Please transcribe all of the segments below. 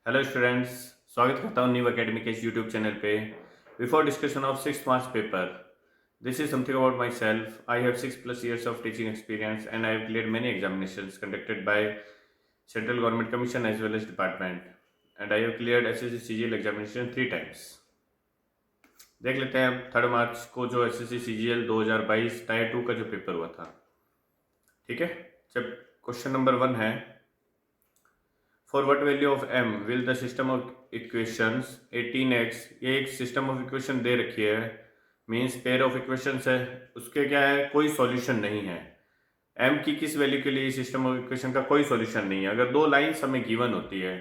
Hello students, स्वागत करता हूँ न्यू अकेडमी के इस यूट्यूब चैनल पे। Before discussion of 6 marks paper, this is something about my self. I have 6+ years of teaching experience and I have cleared many examinations conducted by Central Government Commission as well as department, and I have cleared SSC CGL examination 3 times। देख लेते हैं अब 3 मार्च को जो SSC CGL 2022 tyre 2 का जो paper हुआ था। ठीक है, जब क्वेश्चन नंबर 1 है, for what value of m will the system of equations 18x, ये एक सिस्टम ऑफ इक्वेशन दे रखी है, मीन्स पेयर ऑफ इक्वेशंस है, उसके क्या है, कोई सॉल्यूशन नहीं है। m की किस वैल्यू के लिए सिस्टम ऑफ इक्वेशन का कोई सॉल्यूशन नहीं है। अगर दो लाइंस हमें गिवन होती है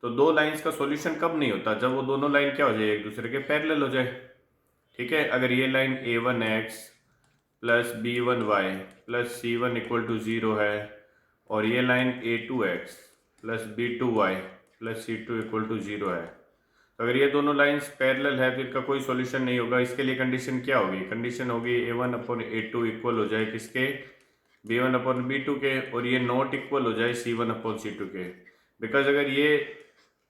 तो दो लाइंस का सॉल्यूशन कब नहीं होता, जब वो दोनों लाइन क्या हो जाए, एक दूसरे के पैरेलल हो जाए। ठीक है, अगर ये line a1x plus b1y plus c1 equal to 0 है और ये line a2x plus b2y plus c2 equal to 0 है, तो अगर ये दोनों लाइंस पैरेलल है तो इनका कोई सॉल्यूशन नहीं होगा। इसके लिए कंडीशन क्या होगी, कंडीशन होगी a1/a2 इक्वल हो जाए किसके, b1/b2 के, और ये नॉट इक्वल हो जाए c1/c2 के। बिकॉज अगर ये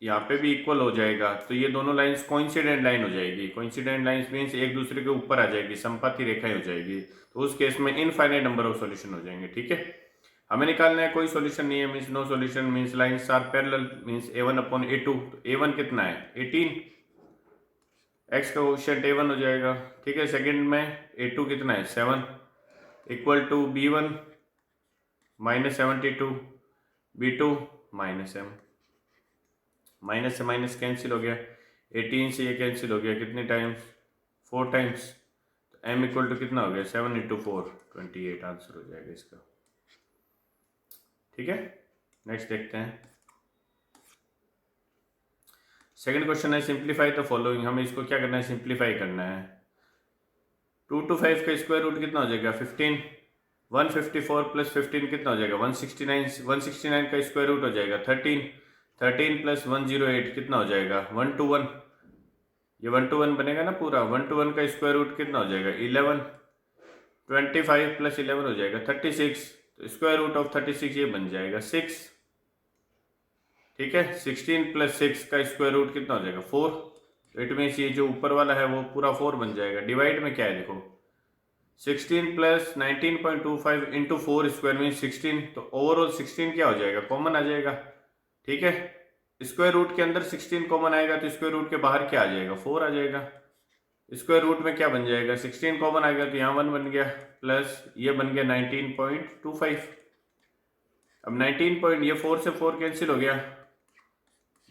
यहाँ पे भी इक्वल हो जाएगा तो ये दोनों लाइंस कोइंसिडेंट लाइन हो जाएगी। कोइंसिडेंट लाइंस मीन्स एक दूसरे के ऊपर आ जाएगी, संपाती रेखाएं हो जाएगी, तो उस केस में इनफाइनाइट नंबर ऑफ सॉल्यूशन हो जाएंगे। ठीक है, हमें निकालना है कोई सॉल्यूशन नहीं है, means no solution, means lines are parallel, means a1/a2। तो a1 कितना है 18, x का कोएफिशिएंट a1 हो जाएगा। ठीक है, सेकंड में a2 कितना है 7 equal to b1 -72 b2 -m, minus से माइनस कैंसिल हो गया, 18 से ये कैंसिल हो गया, कितने टाइम्स 4 टाइम्स, तो m इक्वल टू कितना हो गया 7 × 4 28 आंसर हो जाएगा इसका। ठीक है, नेक्स्ट देखते हैं। सेकंड क्वेश्चन है सिंप्लीफाई द फॉलोइंग। हमें इसको क्या करना है, सिंप्लीफाई करना है। 2 to 5 का स्क्वायर रूट कितना हो जाएगा 15, 154 प्लस 15 कितना हो जाएगा 169, 169 का स्क्वायर रूट हो जाएगा 13, 13 प्लस 108 कितना हो जाएगा 1 to 1, ये 1 to 1 बनेगा ना पूरा। 1 to 1 का स्क्वायर रूट कितना हो जाएगा 11, 25 प्लस 11 हो जाएगा 36, तो स्क्वायर रूट ऑफ 36 ये बन जाएगा 6। ठीक है, 16 प्लस 6 का स्क्वायर रूट कितना हो जाएगा 4, इट मीन्स ये जो ऊपर वाला है वो पूरा 4 बन जाएगा। डिवाइड में क्या है देखो, 16 प्लस 19.25 इंटू 4 स्क्वायर मीन 16, तो ओवरऑल 16 क्या हो जाएगा, कॉमन आ जाएगा। ठीक है, स्क्वायर रूट के अंदर 16 कॉमन आएगा तो स्क्वायर रूट के बाहर क्या आ जाएगा 4 आ जाएगा। स्क्वायर रूट में क्या बन जाएगा 16 कॉमन आएगा तो यहाँ 1 बन गया, प्लस ये बन गया 19.25। अब 19 पॉइंट, ये 4 से 4 कैंसिल हो गया,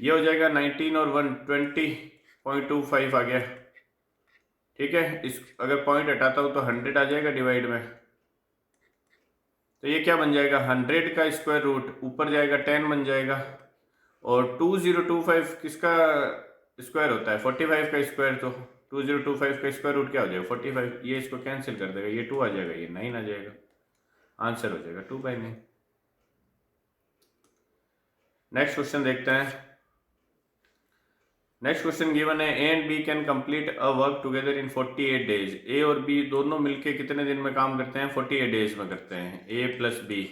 ये हो जाएगा 19 और 1 20.25 आ गया। ठीक है, इस अगर पॉइंट हटाता हूँ तो 100 आ जाएगा डिवाइड में, तो ये क्या बन जाएगा 100 का स्क्वायर रूट ऊपर जाएगा 10 बन जाएगा, और 2025 किसका स्क्वायर होता है 45 का स्क्वायर, तो 2025 का स्क्वायर रूट क्या हो जाएगा 45, ये इसको कैंसिल कर देगा, ये 2 आ जाएगा, ये 9 आ जाएगा, आंसर हो जाएगा 2/9। नेक्स्ट क्वेश्चन देखते हैं। नेक्स्ट क्वेश्चन गिवन है A and B can complete a work together in 48 days. A और बी दोनों मिलके कितने दिन में काम करते हैं 48 डेज में करते हैं, ए प्लस बी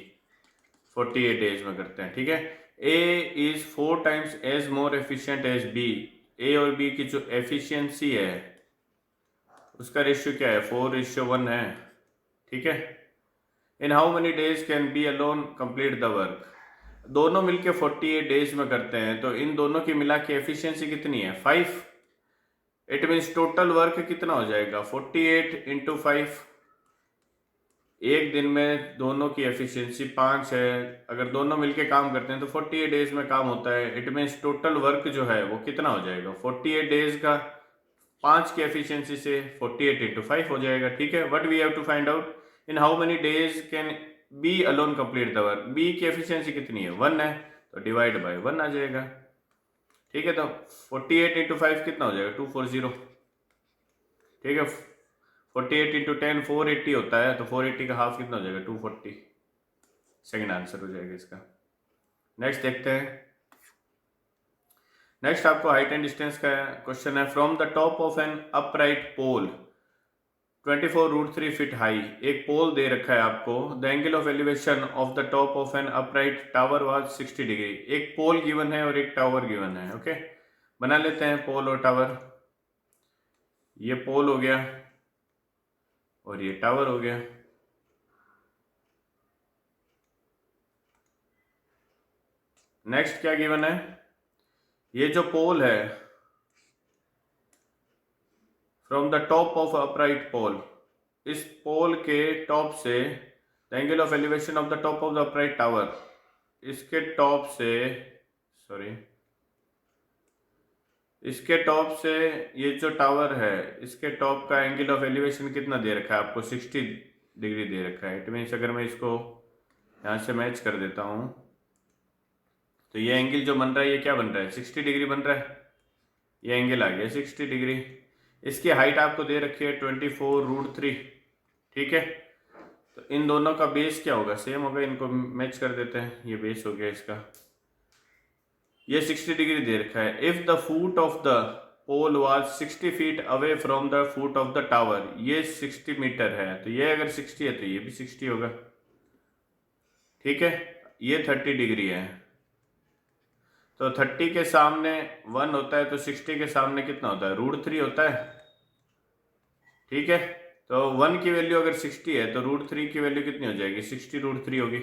48 डेज में करते हैं। ठीक है, A is 4 times as more efficient as B. A और बी की जो एफिशिएंसी है उसका रेशियो क्या है 4:1 है। ठीक है, इन how many days can B alone complete the work. दोनों मिलके 48 डेज में करते हैं, तो इन दोनों की मिला के एफिशिएंसी कितनी है 5। इट मीन्स टोटल वर्क कितना हो जाएगा 48 × 5। एक दिन में दोनों की एफिशिएंसी 5 है, अगर दोनों मिलके काम करते हैं तो 48 डेज में काम होता है। इट मीन्स टोटल वर्क जो है वो कितना हो जाएगा 48 डेज का 5 की एफिशिएंसी से 48 × 5 हो जाएगा। ठीक है, what we have to find out, in how many days can B alone complete the work. B की एफिशिएंसी कितनी है 1 है, तो डिवाइड बाय 1 आ जाएगा। ठीक है, तो 48 × 5 कितना हो जाएगा 240। ठीक है, 48 × 10 480 होता है, तो 480 का हाफ कितना हो जाएगा 240। सेकेंड आंसर हो जाएगा इसका। नेक्स्ट देखते हैं। नेक्स्ट आपको हाइट एंड डिस्टेंस का क्वेश्चन है। From the top of an upright pole 24√3 feet high, एक पोल दे रखा है आपको। The angle of elevation of the top of an upright tower was 60 degree. एक पोल गिवन है और एक टावर गिवन है। ओके, बना लेते हैं पोल और टावर। ये पोल हो गया और ये टावर हो गया। नेक्स्ट क्या गिवन है, ये जो पोल है from the top of upright pole, इस पोल के टॉप से the angle of elevation of the top of the upright tower, इसके टॉप से इसके टॉप से ये जो टावर है इसके टॉप का एंगल ऑफ एलिवेशन कितना दे रखा है आपको, 60 डिग्री दे रखा है। इट मीन्स अगर मैं इसको यहाँ से मैच कर देता हूँ तो ये एंगल जो बन रहा है ये क्या बन रहा है, 60 डिग्री बन रहा है। ये एंगल आ गया 60 डिग्री। इसकी हाइट आपको दे रखी है 24√3। ठीक है, तो इन दोनों का बेस क्या होगा, सेम होगा। इनको मैच कर देते हैं, ये बेस हो गया इसका। ये 60 डिग्री दे रखा है। If the foot of the pole was 60 feet away from the foot of the tower, ये 60 मीटर है, तो ये अगर 60 है तो ये भी 60 होगा। ठीक है, ये 30 डिग्री है, तो 30 के सामने 1 होता है, तो 60 के सामने कितना होता है, √3 होता है। ठीक है, तो 1 की वैल्यू अगर 60 है तो √3 की वैल्यू कितनी हो जाएगी, 60√3 होगी।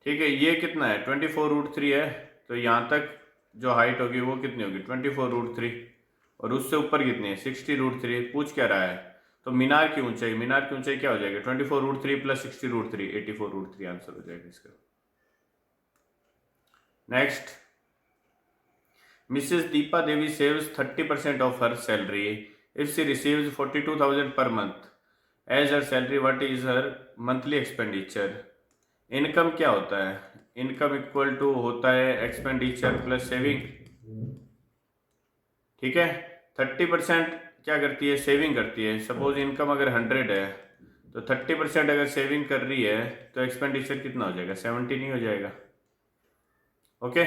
ठीक है, ये कितना है, 24√3 है, तो यहाँ तक जो हाइट होगी वो कितनी होगी, 24√3, और उससे ऊपर कितनी है, 60√3। पूछ क्या रहा है, तो मीनार की ऊंचाई क्या हो जाएगी, 24√3 प्लस 60√3, 84√3 आंसर हो जाएगा इसका। Next, Mrs. Deepa Devi saves 30% of her salary if she receives 42,000 per month as her salary. What is her monthly expenditure? Income क्या होता है, इनकम इक्वल टू होता है एक्सपेंडिचर प्लस सेविंग। ठीक है, 30% क्या करती है, सेविंग करती है। सपोज इनकम अगर 100 है तो 30% अगर सेविंग कर रही है तो एक्सपेंडिचर कितना हो जाएगा, 70 नहीं हो जाएगा। ओके,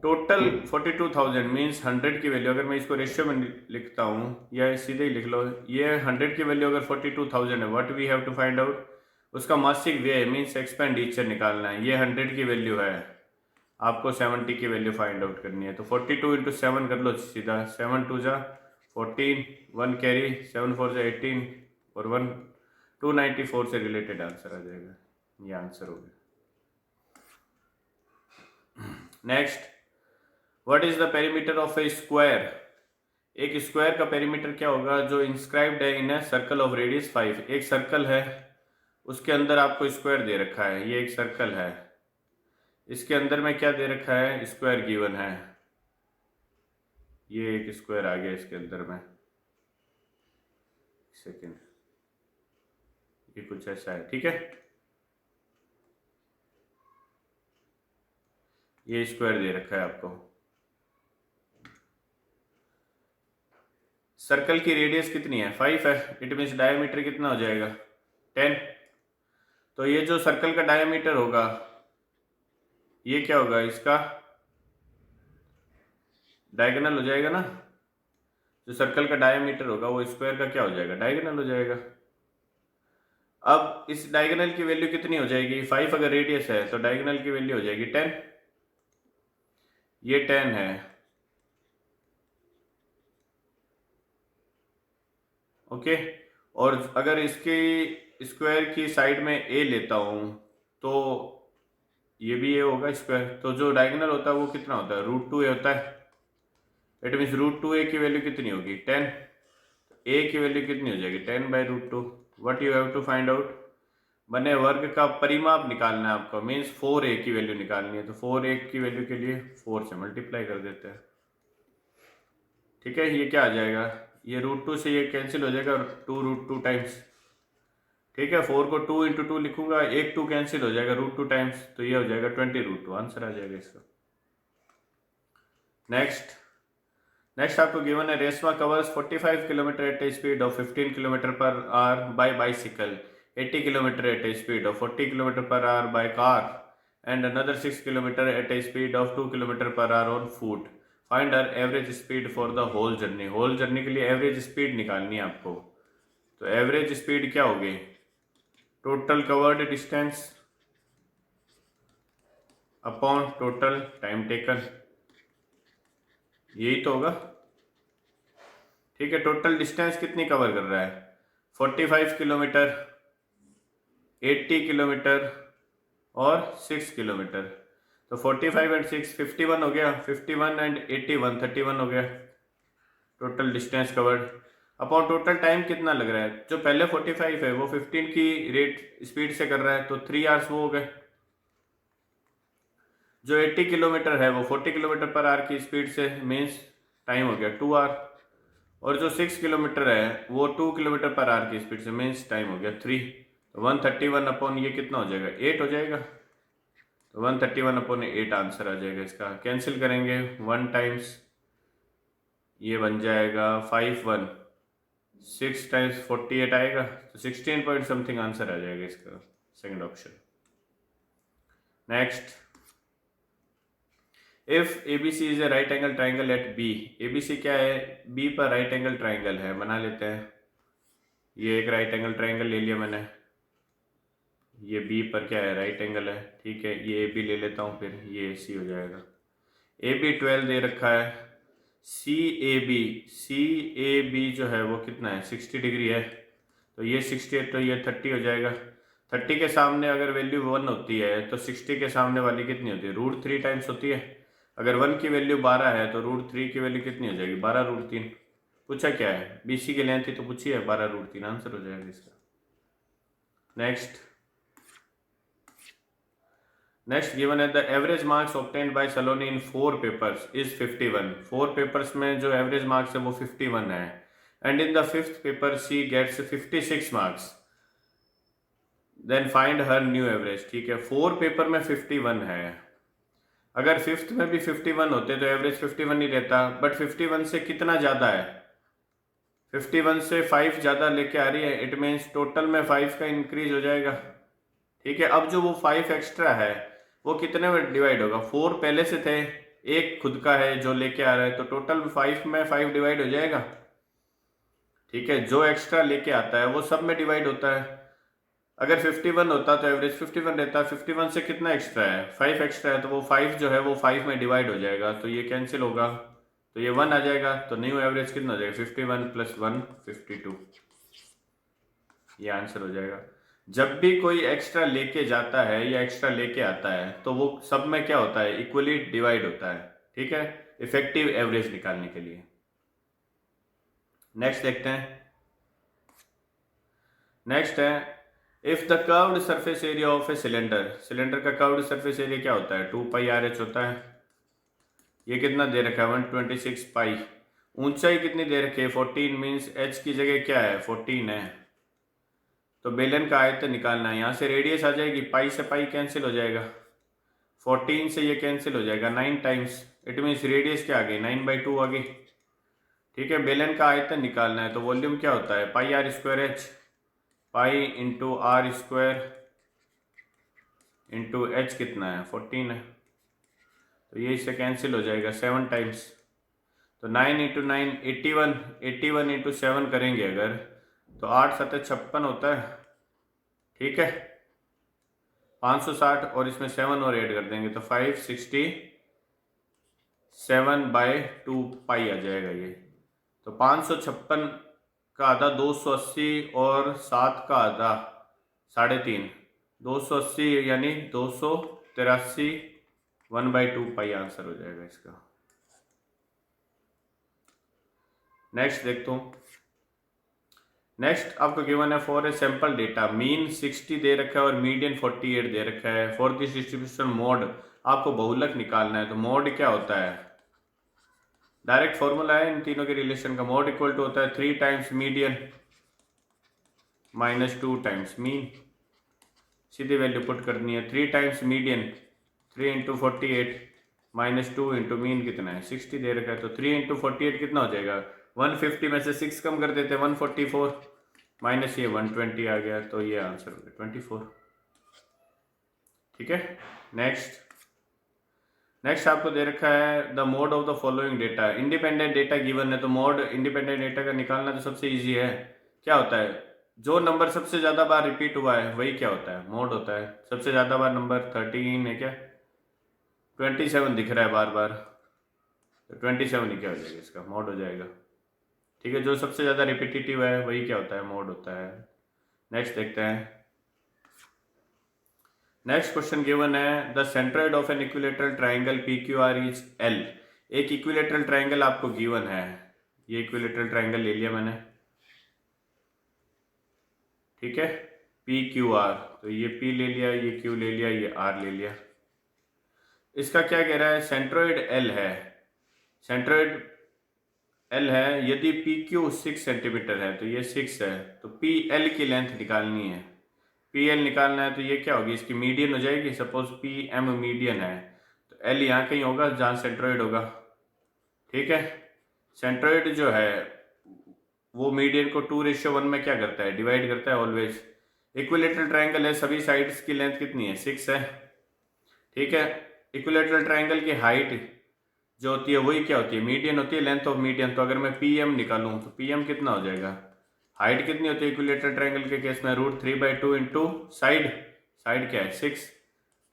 टोटल 42,000 मीन्स 100 की वैल्यू, अगर मैं इसको रेशियो में लिखता हूँ या सीधे ही लिख लो, ये 100 की वैल्यू अगर 42,000 है, what we have to find out, उसका मासिक व्यय मीन्स एक्सपेंडिचर निकालना है। ये 100 की वैल्यू है, आपको 70 की वैल्यू फाइंड आउट करनी है। तो 42 × 7 कर लो सीधा, 7 2 जा 14, 1 कैरी, 7 4 जा 18 और 1 294 से रिलेटेड आंसर आ जाएगा। ये आंसर हो गया। Next, what is the perimeter of A square. एक स्क्वायर का पेरीमीटर क्या होगा, जो इंस्क्राइब्ड है इन ए सर्कल ऑफ रेडियस 5। एक सर्कल है, उसके अंदर आपको स्क्वायर दे रखा है। ये एक सर्कल है, इसके अंदर में क्या दे रखा है, स्क्वायर गिवन है। ये एक स्क्वायर आ गया इसके अंदर में, सेकेंड, ये कुछ ऐसा है। ठीक है, ये स्क्वायर दे रखा है आपको। सर्कल की रेडियस कितनी है, 5 है। इट मीन्स डायमीटर कितना हो जाएगा, 10। तो ये जो सर्कल का डायमीटर होगा ये क्या होगा, इसका डायगोनल हो जाएगा ना। जो सर्कल का डायमीटर होगा वो स्क्वायर का क्या हो जाएगा, डायगोनल हो जाएगा। अब इस डायगोनल की वैल्यू कितनी हो जाएगी, 5 अगर रेडियस है तो डायगोनल की वैल्यू हो जाएगी 10। ये 10 है। ओके, और अगर इसकी स्क्वायर की साइड में ए लेता हूं तो ये भी ए होगा स्क्वायर। तो जो डायगोनल होता है वो कितना होता है, √2a होता है। इट मीन्स √2a की वैल्यू कितनी होगी, 10। ए की वैल्यू कितनी हो जाएगी, 10/√2। What you have to find out, बने वर्ग का परिमाप निकालना है आपको, मीन्स 4a की वैल्यू निकालनी है। तो 4a की वैल्यू के लिए 4 से मल्टीप्लाई कर देते हैं। ठीक है, ये क्या आ जाएगा, ये √2 से ये कैंसिल हो जाएगा, 2√2 टाइम्स। ठीक है, 4 को 2 × 2 लिखूंगा, एक 2 कैंसिल हो जाएगा, √2 टाइम्स, तो ये हो जाएगा 20√2, आंसर आ जाएगा इसका। नेक्स्ट आपको गिवन है, Reshma covers 45 kilometre at a speed of 15 kilometre per hour by bicycle, 80 kilometre at a speed of 40 kilometre per hour by car, and another 6 kilometre at a speed of 2 kilometre per hour on foot. Find her average speed for the whole journey. Whole journey के लिए average speed निकालनी है आपको। तो average speed क्या होगी? Total covered distance upon total time taken, यही तो होगा। ठीक है, टोटल डिस्टेंस कितनी कवर कर रहा है? 45 किलोमीटर, 80 किलोमीटर और 6 किलोमीटर। तो 45 एंड 6 51 हो गया, 51 एंड 81 31 हो गया total distance covered. Upon total time कितना लग रहा है? जो पहले 45 है वो 15 की रेट स्पीड से कर रहा है, तो 3 आवर्स वो हो गए। जो 80 किलोमीटर है वो 40 किलोमीटर पर आवर की स्पीड से, मीन्स टाइम हो गया 2 आवर। और जो 6 किलोमीटर है वो 2 किलोमीटर पर आवर की स्पीड से, मीन्स टाइम हो गया 3। तो 131 अपॉन ये कितना हो जाएगा? 8 हो जाएगा। तो 131 अपॉन 8 आंसर आ जाएगा इसका। कैंसिल करेंगे 1 टाइम्स, ये बन जाएगा 5 1, 6 टाइम्स 48 आएगा, तो 16 पॉइंट समथिंग आंसर आ जाएगा इसका, second option. Next, if ABC is a right angle triangle at B। ABC क्या है? B पर राइट एंगल ट्राइंगल है, बना लेते हैं। ये एक राइट एंगल ट्राइंगल ले लिया मैंने, ये B पर क्या है? राइट एंगल है। ठीक है, ये AB ले लेता हूँ, फिर ये AC हो जाएगा। AB 12 दे रखा है। CAB जो है वो कितना है? 60 डिग्री है, तो ये 60 है, तो ये 30 हो जाएगा। 30 के सामने अगर वैल्यू 1 होती है तो 60 के सामने वाली कितनी होती है? √3 टाइम्स होती है। अगर 1 की वैल्यू 12 है तो √3 की वैल्यू कितनी हो जाएगी? 12√3। पूछा क्या है? BC की लेंथ थी तो पूछी है, 12√3 आंसर हो जाएगा इसका। नेक्स्ट गिवन है the average marks obtained by Saloni in 4 papers is 51। 4 papers में जो एवरेज मार्क्स है वो 51 है, and in the 5th paper she gets 56 marks, then find her new average. ठीक है, 4 पेपर में 51 है। अगर 5th में भी 51 होते तो एवरेज 51 ही रहता, बट 51 से कितना ज़्यादा है? 51 से 5 ज़्यादा लेके आ रही है, इट मीन्स टोटल में 5 का इंक्रीज हो जाएगा। ठीक है, अब जो वो 5 एक्स्ट्रा है वो कितने में डिवाइड होगा? 4 पहले से थे, एक खुद का है जो लेके आ रहा है, तो टोटल 5 में 5 डिवाइड हो जाएगा। ठीक है, जो एक्स्ट्रा लेके आता है वो सब में डिवाइड होता है। अगर 51 होता तो एवरेज 51 रहता, 51 से कितना एक्स्ट्रा है? 5 एक्स्ट्रा है, तो वो 5 जो है वो 5 में डिवाइड हो जाएगा, तो ये कैंसिल होगा, तो ये 1 आ जाएगा। तो न्यू एवरेज कितना हो जाएगा? 51 + 1 52, ये आंसर हो जाएगा। जब भी कोई एक्स्ट्रा लेके जाता है या एक्स्ट्रा लेके आता है तो वो सब में क्या होता है? इक्वली डिवाइड होता है। ठीक है, इफेक्टिव एवरेज निकालने के लिए। नेक्स्ट देखते हैं। नेक्स्ट है if the curved surface area of a cylinder. Cylinder का कर्व्ड सरफेस एरिया क्या होता है? 2πRh होता है। ये कितना दे रखा है? 126 पाई। ऊंचाई कितनी दे रखी है? 14, मीन्स h की जगह क्या है? 14 है। तो बेलन का आयतन निकालना है। यहाँ से रेडियस आ जाएगी, पाई से पाई कैंसिल हो जाएगा, 14 से ये कैंसिल हो जाएगा, 9 टाइम्स, इट मीन्स रेडियस क्या आ गई? 9/2 आ गई। ठीक है, बेलन का आयतन निकालना है, तो वॉल्यूम क्या होता है? πr²h, pi into r² into h कितना है? 14 है, तो ये इससे कैंसिल हो जाएगा 7 टाइम्स। तो 9 × 9 81, 81 × 7 करेंगे अगर, तो 8 7 56 होता है। ठीक है, 560 और इसमें 7 और ऐड कर देंगे तो 567/2 पाई आ जाएगा ये। तो 556 का आधा 280 और 7 का आधा 3.5, 280 यानी 283, 1/2 पाई आंसर हो जाएगा इसका। नेक्स्ट देखता हूँ। नेक्स्ट आपको गिवन है for a sample data mean 60 दे रखा है और मीडियन 48 दे रखा है। फॉर दिस डिस्ट्रीब्यूशन मोड आपको बहुलक निकालना है। तो मोड क्या होता है? डायरेक्ट फॉर्मूला है इन तीनों के रिलेशन का। मोड इक्वल टू होता है 3 टाइम्स मीडियन -2 टाइम्स मीन। सीधी वैल्यू पुट करनी है। 3 टाइम्स मीडियन, 3 × 48 -2 × मीन कितना है? 60 दे रखा है, तो 3 × 48 कितना हो जाएगा? 150 में से 6 कम कर देते हैं, 144 माइनस ये 120 आ गया, तो ये आंसर हो गया 24। ठीक है, नेक्स्ट नेक्स्ट आपको दे रखा है the mode of the following data, independent data given है तो मोड इंडिपेंडेंट डेटा का निकालना तो सबसे इजी है। क्या होता है, जो नंबर सबसे ज़्यादा बार रिपीट हुआ है वही क्या होता है, मोड होता है। सबसे ज़्यादा बार नंबर 13 है, क्या 27 दिख रहा है बार बार, तो 27 ही क्या हो जाएगा, इसका मोड हो जाएगा। ठीक है, जो सबसे ज़्यादा रिपीटिटिव है वही क्या होता है, मोड होता है। नेक्स्ट देखते हैं। नेक्स्ट क्वेश्चन गिवन है the centroid of N equilateral triangle P Q R is L. एक इक्विलेटरल ट्राइंगल आपको गिवन है, ये इक्विलेटरल ट्राइंगल ले लिया मैंने, ठीक है, पी क्यू आर, तो ये पी ले लिया, ये क्यू ले लिया, ये आर ले लिया। इसका क्या कह रहा है, सेंट्रोइड एल है, सेंट्रोइड एल है, यदि पी क्यू 6 सेंटीमीटर है तो ये 6 है, तो पी एल की लेंथ निकालनी है। पी एल निकालना है तो ये क्या होगी, इसकी मीडियन हो जाएगी। सपोज पी एम मीडियन है तो एल यहाँ कहीं होगा जहाँ सेंट्रोइड होगा, ठीक है। सेंट्रोइड जो है वो मीडियन को 2:1 में क्या करता है, डिवाइड करता है ऑलवेज। इक्विलेटरल ट्राइंगल है, सभी साइड्स की लेंथ कितनी है, 6 है, ठीक है। इक्विलेटरल ट्राइंगल की हाइट जो होती है वही क्या होती है, मीडियन होती है, लेंथ ऑफ मीडियन। तो अगर मैं पी एम निकालूँ तो पी एम कितना हो जाएगा, हाइट कितनी होती है इक्विलेटरल ट्राइंगल के केस में, √3/2 इंटू साइड, साइड क्या है 6,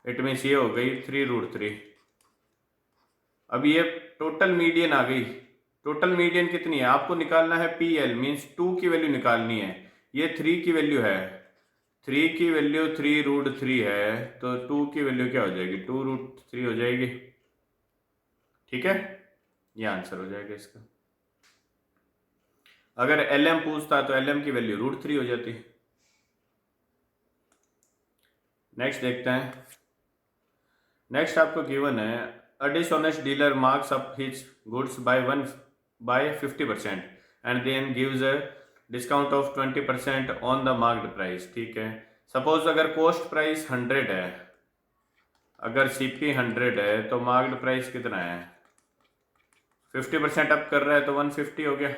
इट मीन्स ये हो गई 3√3। अब ये टोटल मीडियन आ गई, टोटल मीडियन कितनी है आपको निकालना है, पी एल मीन्स 2 की वैल्यू निकालनी है, ये 3 की वैल्यू है, 3 की वैल्यू 3√3 है, तो 2 की वैल्यू क्या हो जाएगी, 2√3 हो जाएगी, ठीक है। ये आंसर हो जाएगा इसका। अगर एल एम पूछता तो एल एम की वैल्यू √3 हो जाती। नेक्स्ट देखते हैं। नेक्स्ट आपको गिवन है a dishonest dealer marks up his goods by 50% and then gives a discount of 20% on the marked price, ठीक है। सपोज अगर कॉस्ट प्राइस 100 है, अगर सीपी 100 है तो मार्क्ड प्राइस कितना है, 50% अप कर रहा है तो 150 हो गया,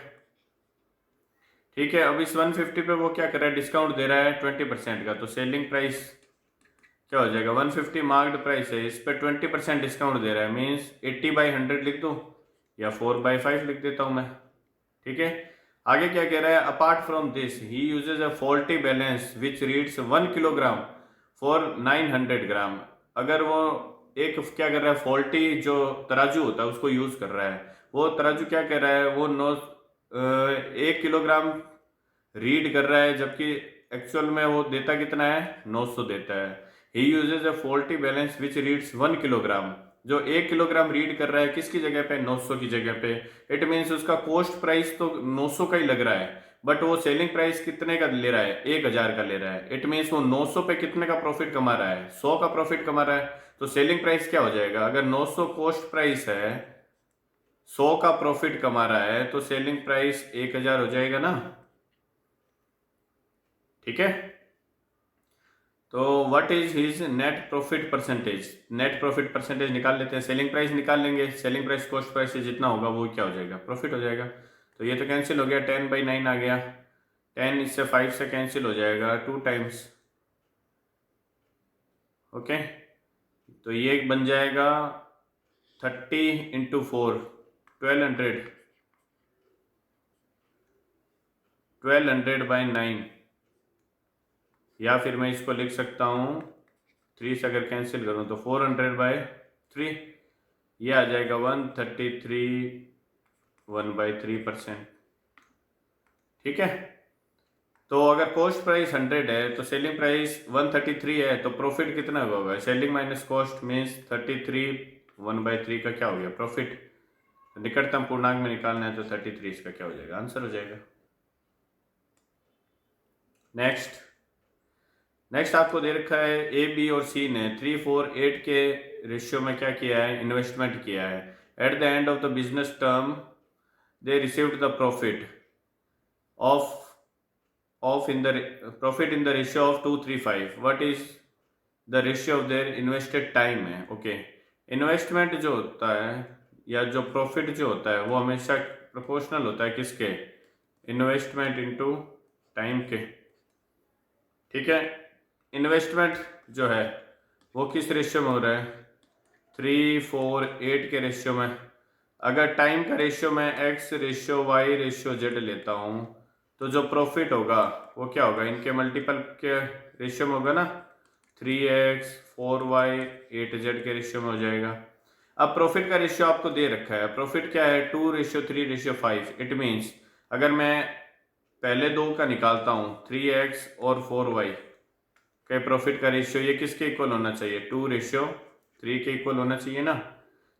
ठीक है। अब इस 150 पे वो क्या कर रहा है, डिस्काउंट दे रहा है 20% का, तो सेलिंग प्राइस क्या हो जाएगा, 150 मार्क्ड प्राइस है, इस पर 20% डिस्काउंट दे रहा है, मीन्स 80/100 लिख दो या 4/5 लिख देता हूँ मैं, ठीक है। आगे क्या कह रहा है, apart from this he uses a faulty balance which reads 1 kilogram for 900 ग्राम। अगर वो एक क्या कर रहा है, फॉल्टी जो तराजू होता है उसको यूज कर रहा है, वो तराजू क्या कर रहा है, वो 1 किलोग्राम रीड कर रहा है, जबकि एक्चुअल में वो देता कितना है, 900 देता है। He uses a faulty balance which reads 1 kilogram, जो 1 किलोग्राम रीड कर रहा है किसकी जगह पे, 900 की जगह पे। इट मीन्स उसका कॉस्ट प्राइस तो 900 का ही लग रहा है, बट वो सेलिंग प्राइस कितने का ले रहा है, 1000 का ले रहा है। इट मीन्स वो 900 पे कितने का प्रॉफिट कमा रहा है, 100 का प्रॉफिट कमा रहा है। तो सेलिंग प्राइस क्या हो जाएगा, अगर 900 कॉस्ट प्राइस है, 100 का प्रॉफिट कमा रहा है, तो सेलिंग प्राइस 1000 हो जाएगा ना, ठीक है। तो what is his net profit percentage, net profit percentage निकाल लेते हैं, सेलिंग प्राइस निकाल लेंगे, सेलिंग प्राइस कॉस्ट प्राइस से जितना होगा वो क्या हो जाएगा, प्रॉफिट हो जाएगा। तो ये तो कैंसिल हो गया, 10/9 आ गया, 10 इससे 5 से कैंसिल हो जाएगा 2 टाइम्स, ओके। तो ये बन जाएगा 30 × 4 1200, 1200/9, या फिर मैं इसको लिख सकता हूँ 3 से अगर कैंसिल करूँ तो 400/3, ये आ जाएगा 133 1/3%, ठीक है। तो अगर कॉस्ट प्राइस 100 है तो सेलिंग प्राइस 133 है, तो प्रॉफिट कितना होगा, सेलिंग माइनस कॉस्ट मीन्स 33, 1/3 का क्या हो गया, प्रॉफिट। निकटतम पूर्णांक में निकालना है तो 33, इसका क्या हो जाएगा, आंसर हो जाएगा। नेक्स्ट आपको दे रखा है ए बी और सी ने 3:4:8 के रेशियो में क्या किया है, इन्वेस्टमेंट किया है। At the end of the business term they received the profit in the ratio of 2:3:5। What is the ratio of their invested time है, ओके। इन्वेस्टमेंट जो होता है या जो प्रॉफिट जो होता है वो हमेशा प्रोपोर्शनल होता है किसके, इन्वेस्टमेंट इनटू टाइम के, ठीक है। इन्वेस्टमेंट जो है वो किस रेशियो में हो रहा है, 3:4:8 के रेशियो में, अगर टाइम का रेशियो मैं x ratio y ratio z लेता हूँ तो जो प्रॉफिट होगा वो क्या होगा, इनके मल्टीपल के रेशियो में होगा ना, 3x 4y 8z के रेशियो में हो जाएगा। अब प्रॉफिट का रेशियो आपको दे रखा है, प्रॉफिट क्या है 2:3:5। इट मीन्स अगर मैं पहले दो का निकालता हूँ 3x और 4y के प्रॉफिट का रेशियो, ये किसके इक्वल होना चाहिए, 2:3 के इक्वल होना चाहिए ना।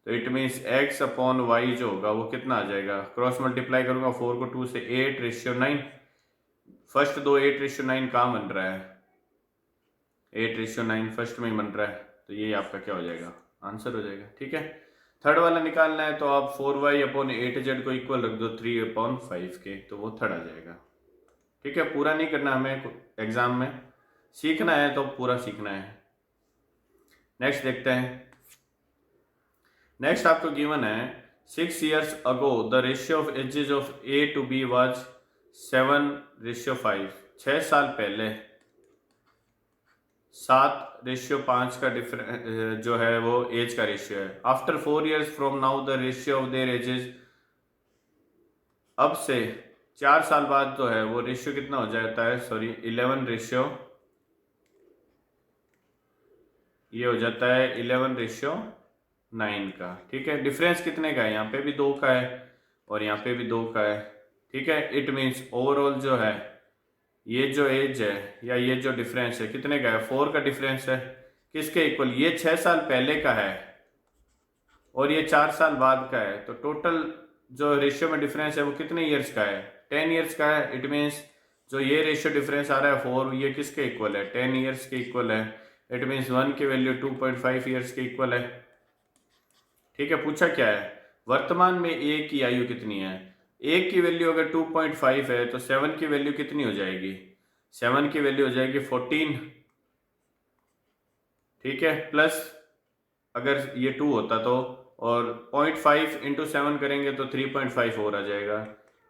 तो it means x upon y जो होगा वो कितना आ जाएगा, क्रॉस मल्टीप्लाई करूंगा 4 को 2 से 8:9। फर्स्ट दो 8:9 कहाँ बन रहा है, 8:9 फर्स्ट में ही बन रहा है, तो ये आपका क्या हो जाएगा, आंसर हो जाएगा। ठीक है, थर्ड वाला निकालना है तो आप 4y अपॉन 8z को इक्वल रख दो 3/5 के, तो वो थर्ड आ जाएगा। ठीक है, पूरा नहीं करना हमें एग्जाम में, सीखना है तो पूरा सीखना है। नेक्स्ट देखते हैं। नेक्स्ट आपको गिवन है 6 years ago the ratio of ages of A to B was 7:5। 6 साल पहले 7:5 का डिफरेंस जो है वो एज का रेशियो है। After 4 years from now the ratio of their edges, अब से 4 साल बाद जो है वो रेशियो कितना हो जाता है, सॉरी 11 ये हो जाता है 11:9 का। ठीक है, डिफरेंस कितने का है, यहाँ पे भी 2 का है और यहाँ पे भी 2 का है। ठीक है, इट मीन्स ओवरऑल जो है ये जो एज है या ये जो डिफरेंस है कितने का है, 4 का डिफरेंस है। किसके इक्वल, ये 6 साल पहले का है और ये 4 साल बाद का है, तो टोटल जो रेशियो में डिफरेंस है वो कितने ईयर्स का है, 10 ईयर्स का है। इट मीन्स जो ये रेशियो डिफरेंस आ रहा है 4, ये किसके इक्वल है, 10 ईयर्स के इक्वल है। इट मीन्स 1 की वैल्यू 2.5 ईयर्स के इक्वल है। ठीक है, पूछा क्या है, वर्तमान में ए की आयु कितनी है। ए की वैल्यू अगर 2.5 है तो 7 की वैल्यू कितनी हो जाएगी, 7 की वैल्यू हो जाएगी 14। ठीक है, प्लस अगर ये 2 होता तो, और 0.5 इंटू 7 करेंगे तो 3.5 और आ जाएगा।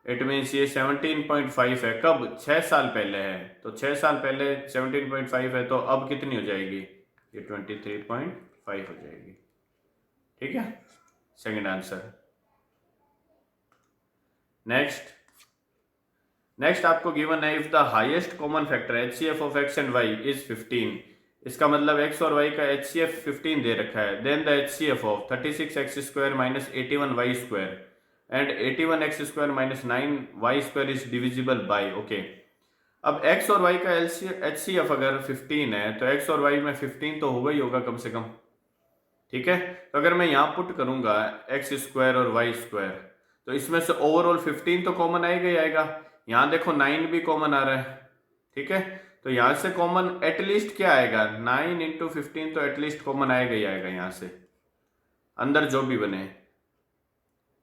इट मीन्स ये 17.5 है, कब, 6 साल पहले है, तो 6 साल पहले 17.5 है, तो अब कितनी हो जाएगी, ये 23.5 हो जाएगी। ठीक है, सेकंड आंसर। नेक्स्ट आपको गिवन है if the highest common factor HCF of x and y is 15, इसका मतलब x और y का HCF 15 दे रखा है, then the HCF of 36x² minus 81y² and 81x² minus 9y² is divisible by. Okay, अब x और y का HCF अगर 15 है तो x और y में 15 तो होगा ही होगा कम से कम। ठीक है, तो अगर मैं यहाँ पुट करूंगा x² और y², तो इसमें से ओवरऑल 15 तो कॉमन आएगा ही आएगा। यहाँ देखो 9 भी कॉमन आ रहा है। ठीक है, तो यहाँ से कॉमन एटलीस्ट क्या आएगा, 9 इंटू 15 तो एटलीस्ट कॉमन आएगा ही आएगा यहाँ से, अंदर जो भी बने।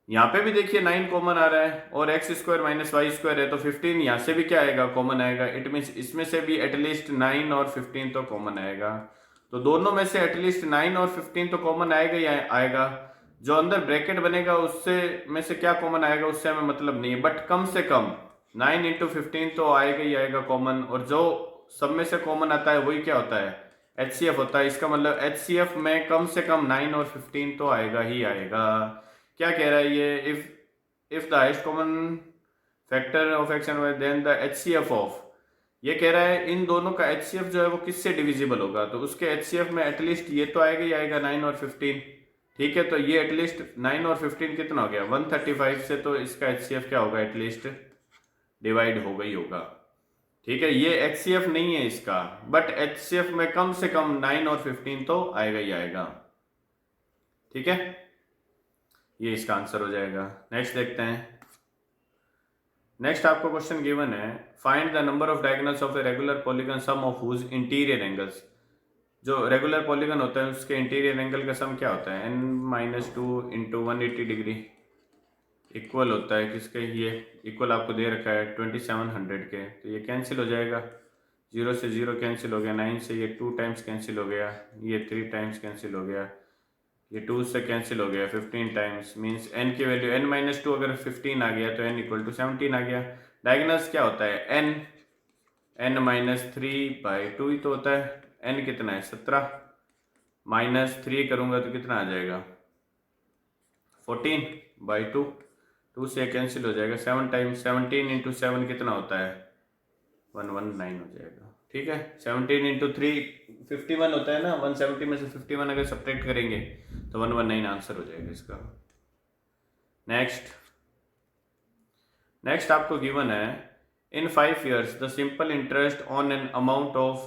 यहाँ पे भी देखिए 9 कॉमन आ रहा है और x² माइनस y² है, तो 15 यहाँ से भी क्या आएगा, कॉमन आएगा। इट मीन्स इसमें से भी एटलीस्ट 9 और 15 तो कॉमन आएगा। तो दोनों में से एटलीस्ट 9 और 15 तो कॉमन आएगा ही आएगा। जो अंदर ब्रैकेट बनेगा उससे में से क्या कॉमन आएगा उससे हमें मतलब नहीं है, बट कम से कम 9 इंटू 15 तो आएगा ही आएगा कॉमन, और जो सब में से कॉमन आता है वही क्या होता है, HCF होता है। इसका मतलब HCF में कम से कम 9 और 15 तो आएगा ही आएगा। क्या कह रहा है ये, if the highest common factor of x and y then the HCF of, ये कह रहा है इन दोनों का HCF जो है वो किससे डिविजिबल होगा, तो उसके HCF में एटलीस्ट ये तो आएगा ही आएगा 9 और 15। ठीक है, तो ये एटलीस्ट 9 और 15 कितना हो गया, 135 से, तो इसका HCF क्या होगा, एटलीस्ट डिवाइड होगा ही होगा। ठीक है, ये HCF नहीं है इसका, बट HCF में कम से कम 9 और 15 तो आएगा ही आएगा। ठीक है, ये इसका आंसर हो जाएगा। नेक्स्ट देखते हैं। नेक्स्ट आपको क्वेश्चन गिवन है find the number of diagonals of a regular polygon sum of whose interior angles. जो रेगुलर पॉलीगन होता है उसके इंटीरियर एंगल का सम क्या होता है, n-2 इंटू 180 डिग्री इक्वल होता है किसके, ये इक्वल आपको दे रखा है 2700 के, तो ये कैंसिल हो जाएगा, 0 से 0 कैंसिल हो गया, 9 से ये 2 टाइम्स कैंसिल हो गया, ये 3 टाइम्स कैंसिल हो गया, ये 2 से कैंसिल हो गया 15 टाइम्स। मीन्स n की वैल्यू n-2 अगर 15 आ गया तो n इक्वल टू 17 आ गया। डायगोनल्स क्या होता है, n-3/2 ही तो होता है, n कितना है 17 -3 करूँगा तो कितना आ जाएगा 14/2, 2 से कैंसिल हो जाएगा। 7 टाइम्स 17 इंटू 7 कितना होता है 119 हो जाएगा। ठीक है, 17 इंटू 3 51 होता है ना, 170 में से 51 अगर सब्ट्रैक्ट करेंगे तो 119 आंसर हो जाएगा इसका। नेक्स्ट आपको गिवन है in 5 years the simple interest on an amount of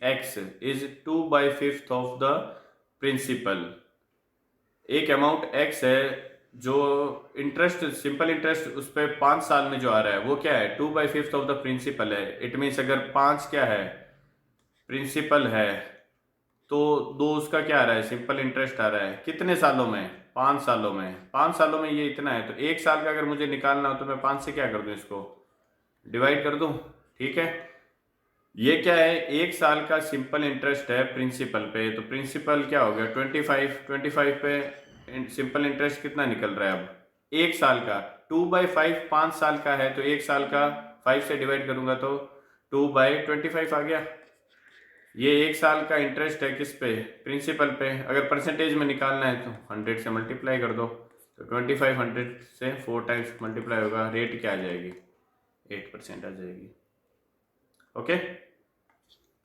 ₹X is 2/5 of the principal. एक अमाउंट x है जो इंटरेस्ट सिंपल इंटरेस्ट उस पर 5 साल में जो आ रहा है वो क्या है 2/5 ऑफ द प्रिंसिपल है। इट मीन्स अगर 5 क्या है प्रिंसिपल है तो 2 उसका क्या आ रहा है सिंपल इंटरेस्ट आ रहा है। कितने सालों में 5 सालों में। 5 सालों में ये इतना है तो 1 साल का अगर मुझे निकालना हो तो मैं 5 से क्या कर दूं इसको डिवाइड कर दूं। ठीक है, ये क्या है 1 साल का सिंपल इंटरेस्ट है प्रिंसिपल पे, तो प्रिंसिपल क्या हो गया 25 पे सिंपल इंटरेस्ट कितना निकल रहा है अब 1 साल का 2/5 5 साल का है तो 1 साल का 5 से डिवाइड करूंगा तो 2/25 आ गया। ये 1 साल का इंटरेस्ट है किस पे प्रिंसिपल पे। अगर परसेंटेज में निकालना है तो 100 से मल्टीप्लाई कर दो तो 25 100 से 4 टाइम्स मल्टीप्लाई होगा, रेट क्या आ जाएगी 8% आ जाएगी। ओके,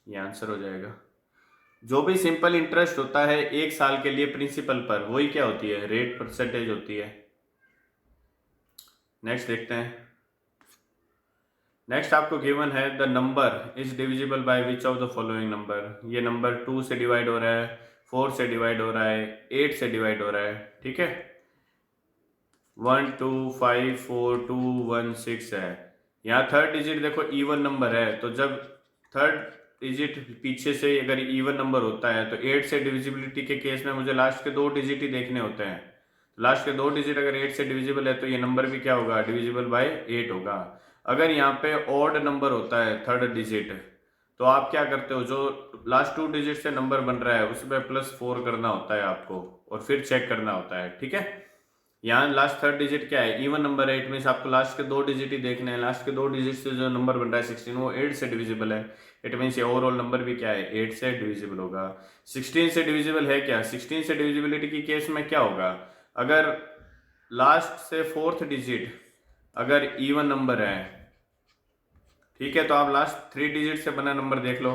ये आंसर हो जाएगा। जो भी सिंपल इंटरेस्ट होता है 1 साल के लिए प्रिंसिपल पर वही क्या होती है रेट परसेंटेज होती है। नेक्स्ट देखते हैं। नेक्स्ट आपको गिवन है the number is divisible by which of the following number. ये नंबर 2 से डिवाइड हो रहा है, 4 से डिवाइड हो रहा है, 8 से डिवाइड हो रहा है। ठीक है, 1 2 5 4 2 1 6 है। यहाँ थर्ड डिजिट देखो इवन नंबर है तो जब थर्ड डिजिट पीछे से अगर इवन नंबर होता है तो 8 से डिविजिबिलिटी के केस में मुझे लास्ट के 2 डिजिट ही देखने होते हैं। लास्ट के 2 डिजिट अगर 8 से डिविजिबल है तो ये नंबर भी क्या होगा डिविजिबल बाय 8 होगा। अगर यहाँ पे ऑड नंबर होता है थर्ड डिजिट तो आप क्या करते हो जो लास्ट 2 डिजिट से नंबर बन रहा है उसमें +4 करना होता है आपको और फिर चेक करना होता है। ठीक है, यहाँ लास्ट थर्ड डिजिट क्या है इवन नंबर है, इट मीन्स आपको लास्ट के 2 डिजिट ही देखने हैं। लास्ट के 2 डिजिट से जो नंबर बन रहा है 16 वो 8 से डिविजिबल है, इट मीन्स ये ओवरऑल नंबर भी क्या है 8 से डिविजिबल होगा। 16 से डिविजिबल है क्या 16 से डिविजिबिलिटी की केस में क्या होगा अगर लास्ट से 4th डिजिट अगर इवन नंबर है, ठीक है, तो आप लास्ट 3 डिजिट से बना नंबर देख लो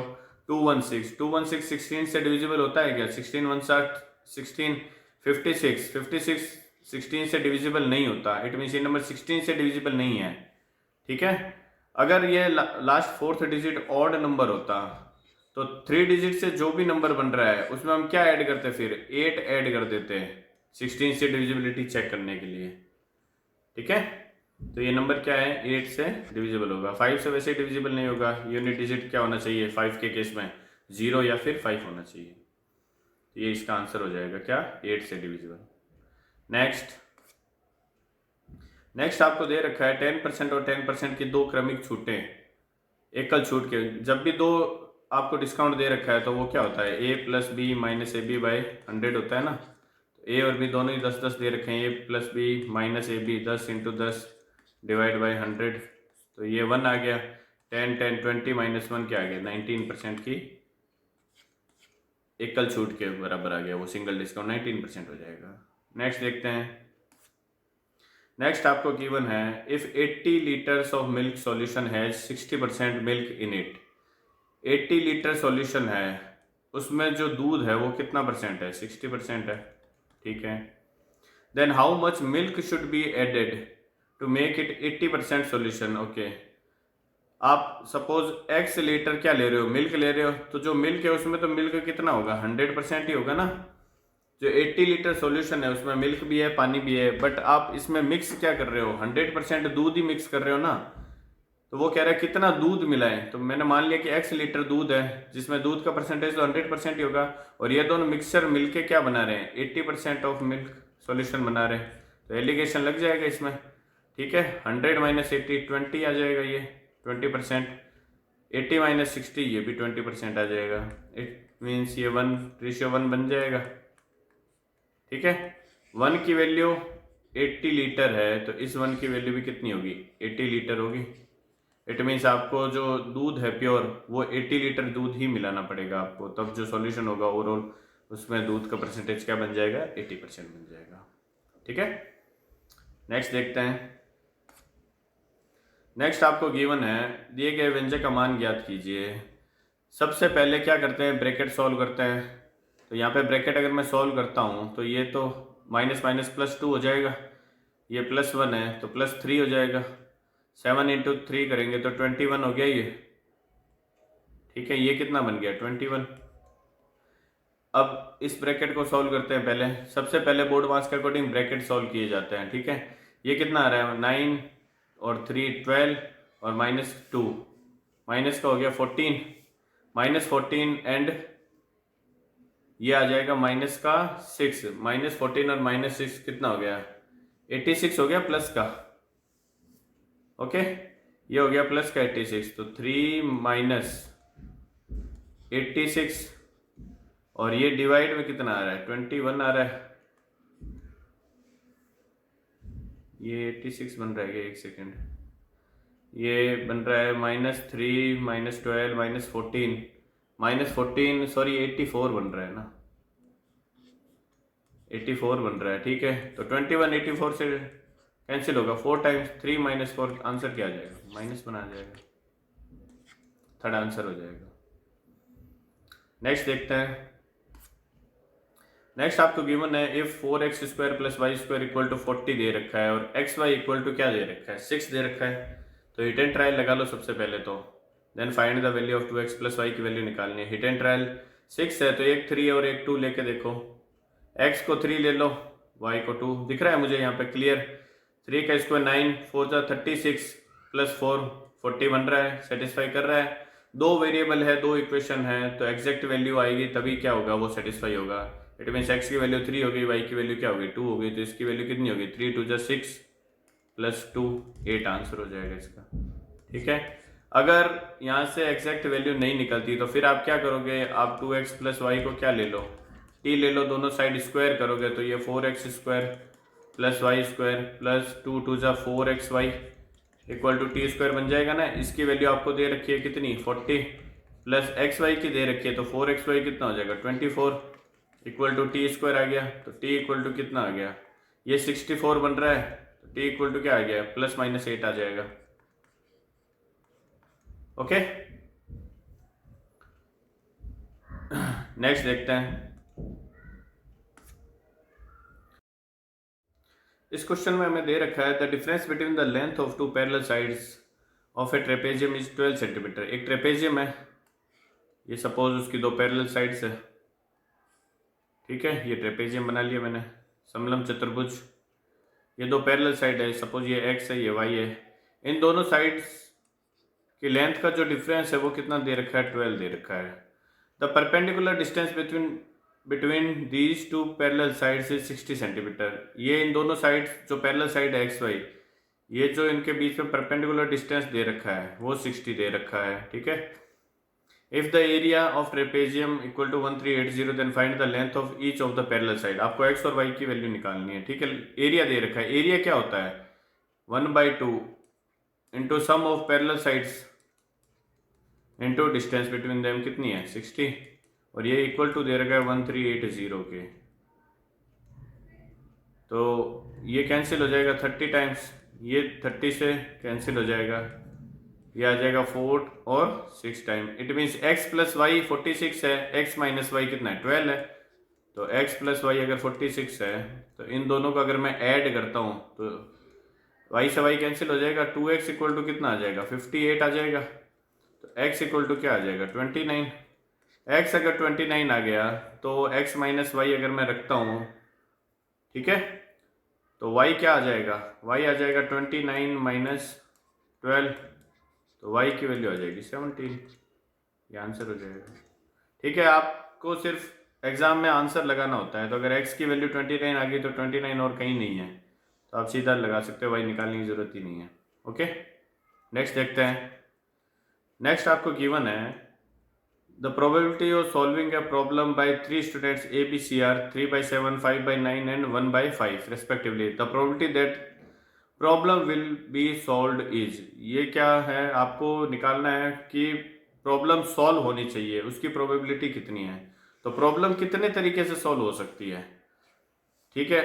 216 16 से डिविजिबल होता है क्या 16 1 16 56 16 से डिविजिबल नहीं होता, इट मीन्स ये नंबर 16 से डिविजिबल नहीं है। ठीक है, अगर ये last 4th digit odd number होता तो 3 डिजिट से जो भी नंबर बन रहा है उसमें हम क्या ऐड करते फिर 8 ऐड कर देते हैं 16 से डिविजिबिलिटी चेक करने के लिए। ठीक है, तो ये नंबर क्या है 8 से डिविजिबल होगा। 5 से वैसे डिविजिबल नहीं होगा, यूनिट डिजिट क्या होना चाहिए 5 के केस में 0 या फिर 5 होना चाहिए। तो ये इसका आंसर हो जाएगा क्या 8 से डिविजिबल। नेक्स्ट आपको दे रखा है 10% और 10% की 2 क्रमिक छूटें एकल छूट के। जब भी 2 आपको डिस्काउंट दे रखा है तो वो क्या होता है a + b - ab/100 होता है ना। तो a और b दोनों ही 10 10 दे रखे हैं, a + b - ab 10 × 10 / 100 तो ये 1 आ गया। 10 10 20 - 1 क्या आ गया 19% की एकल छूट के बराबर आ गया, वो सिंगल डिस्काउंट 19% हो जाएगा। नेक्स्ट देखते हैं। नेक्स्ट आपको गिवन है if 80 litres of milk solution has 60% milk in it. 80 litre solution है उसमें जो दूध है वो कितना परसेंट है 60% है। ठीक है, then how much milk should be added to make it 80% solution. Okay, आप सपोज x लीटर क्या ले रहे हो मिल्क ले रहे हो तो जो मिल्क है उसमें तो मिल्क कितना होगा 100% ही होगा ना। जो 80 लीटर सॉल्यूशन है उसमें मिल्क भी है पानी भी है, बट आप इसमें मिक्स क्या कर रहे हो 100% दूध ही मिक्स कर रहे हो ना। तो वो कह रहा है कितना दूध मिलाएं, तो मैंने मान लिया कि x लीटर दूध है जिसमें दूध का परसेंटेज तो 100% ही होगा और ये दोनों मिक्सचर मिलके क्या बना रहे हैं 80% ऑफ मिल्क सॉल्यूशन बना रहे हैं, तो एलिगेशन लग जाएगा इसमें। ठीक है, 100 - 80 20 आ जाएगा, ये 20%, 80 - 60 ये भी 20% आ जाएगा। इट मीन्स ये 1:1 बन जाएगा। ठीक है, 1 की वैल्यू 80 लीटर है तो इस 1 की वैल्यू भी कितनी होगी 80 लीटर होगी। इट मीन्स आपको जो दूध है प्योर वो 80 लीटर दूध ही मिलाना पड़ेगा आपको, तब जो सॉल्यूशन होगा ओवरऑल उसमें दूध का परसेंटेज क्या बन जाएगा, 80% बन जाएगा। ठीक है, नेक्स्ट देखते हैं। नेक्स्ट आपको गिवन है, दिए गए व्यंजक का मान ज्ञात कीजिए। सबसे पहले क्या करते हैं, ब्रैकेट सॉल्व करते हैं। तो यहाँ पे ब्रैकेट अगर मैं सॉल्व करता हूँ तो ये तो माइनस माइनस प्लस 2 हो जाएगा, ये +1 है तो +3 हो जाएगा। 7 × 3 करेंगे तो 21 हो गया ये। ठीक है, ये कितना बन गया, 21। अब इस ब्रैकेट को सॉल्व करते हैं। पहले सबसे पहले बोर्ड मास के अकॉर्डिंग ब्रैकेट सॉल्व किए जाते हैं। ठीक है, ये कितना आ रहा है, 9 और 3 12 और -2, माइनस का हो गया 14, -14 एंड ये आ जाएगा माइनस का 6, -14 और -6 कितना हो गया, 86 हो गया प्लस का। ओके, ये हो गया प्लस का 86, तो 3 - 86 और ये डिवाइड में कितना आ रहा है, 21 आ रहा है। ये 86 बन रहा है, एक सेकेंड, ये बन रहा है -3 -12 -14 सॉरी 84 बन रहा है ना, 84 बन रहा है। ठीक है, तो 21 84 से कैंसिल होगा, 4 टाइम्स 3 - 4 आंसर क्या आ जाएगा, माइनस बना जाएगा, थर्ड आंसर हो जाएगा। नेक्स्ट देखते हैं। नेक्स्ट आपको गिवन है, इफ 4x² + y² = 40 दे रखा है और xy = क्या दे रखा है, 6 दे रखा है। तो हिट एंड ट्रायल लगा लो सबसे पहले तो, then find the value of 2x + y की वैल्यू निकालनी है। हिट एंड ट्रायल 6 है तो एक 3 और एक 2 लेके देखो, x को 3 ले लो, y को 2, दिख रहा है मुझे यहाँ पे क्लियर। 3 का स्क्वायर 9, 4 × 36 + 4 40 बन रहा है, सेटिस्फाई कर रहा है। दो वेरिएबल है, दो इक्वेशन है, तो एग्जैक्ट वैल्यू आएगी तभी क्या होगा, वो सेटिस्फाई होगा। इट मीन्स x की वैल्यू 3 हो गई, y की वैल्यू क्या हो गई, 2 हो गई, तो इसकी वैल्यू कितनी होगी, 3 × 2 = 6 + 2 8 आंसर हो जाएगा इसका। ठीक है, अगर यहाँ से एग्जैक्ट वैल्यू नहीं निकलती तो फिर आप क्या करोगे, आप 2x + y को क्या ले लो, t ले लो, दोनों साइड स्क्वायर करोगे तो ये 4x² + y² + 2 × 2 = 4xy = t² बन जाएगा ना। इसकी वैल्यू आपको दे रखी है कितनी, 40, प्लस xy की दे रखी है तो 4xy कितना हो जाएगा, 24 = t² आ गया। तो t = कितना आ गया, ये 64 बन रहा है, तो t = क्या आ गया, +-8 आ जाएगा। ओके, नेक्स्ट देखते हैं। इस क्वेश्चन में हमें दे रखा है, the difference between the length of 2 parallel sides of A trapezium is 12 centimetre. एक ट्रेपेजियम है, ये सपोज उसकी दो पैरेलल साइड्स है। ठीक है, ये ट्रेपेजियम बना लिया मैंने, समलम चतुर्भुज। ये दो पैरेलल साइड है, सपोज ये x है, ये y है। इन दोनों साइड्स की लेंथ का जो डिफरेंस है वो कितना दे रखा है, 12 दे रखा है। The perpendicular distance between these two parallel sides is 60 centimetre. ये इन दोनों साइड्स जो पैरेलल साइड है xy, ये जो इनके बीच में परपेंडिकुलर डिस्टेंस दे रखा है वो 60 दे रखा है। ठीक है, if the area of trapezium = 1380 then find the length of each of the parallel side. आपको x और y की वैल्यू निकालनी है। ठीक है, एरिया दे रखा है, एरिया क्या होता है, 1/2 into sum of parallel sides into distance between them कितनी है, 60, और ये इक्वल टू दे रखा है 1380 के। तो ये कैंसिल हो जाएगा 30 टाइम्स, ये 30 से कैंसिल हो जाएगा, ये आ जाएगा 4 और 6 time. It means x + y 46 है, x - y कितना है, 12 है। तो x + y अगर 46 है तो इन दोनों को अगर मैं ऐड करता हूँ तो y से y कैंसिल हो जाएगा, 2x = कितना आ जाएगा, 58 आ जाएगा। तो x = क्या आ जाएगा, 29। x अगर 29 आ गया तो x - y अगर मैं रखता हूँ, ठीक है, तो y क्या आ जाएगा, y आ जाएगा 29 - 12, तो y की वैल्यू आ जाएगी 17। ये आंसर हो जाएगा। ठीक है, आपको सिर्फ एग्जाम में आंसर लगाना होता है। तो अगर x की वैल्यू 29 आ गई तो 29 और कहीं नहीं है, तो आप सीधा लगा सकते हो, y निकालने की ज़रूरत ही नहीं है। ओके, नेक्स्ट देखते हैं। नेक्स्ट आपको गिवन है, the probability of solving a problem by 3 students A, B, C are 3/7, 5/9 and 1/5 respectively. The probability that problem will be solved is. ये क्या है, आपको निकालना है कि प्रॉब्लम सॉल्व होनी चाहिए, उसकी प्रोबेबिलिटी कितनी है। तो प्रॉब्लम कितने तरीके से सॉल्व हो सकती है, ठीक है,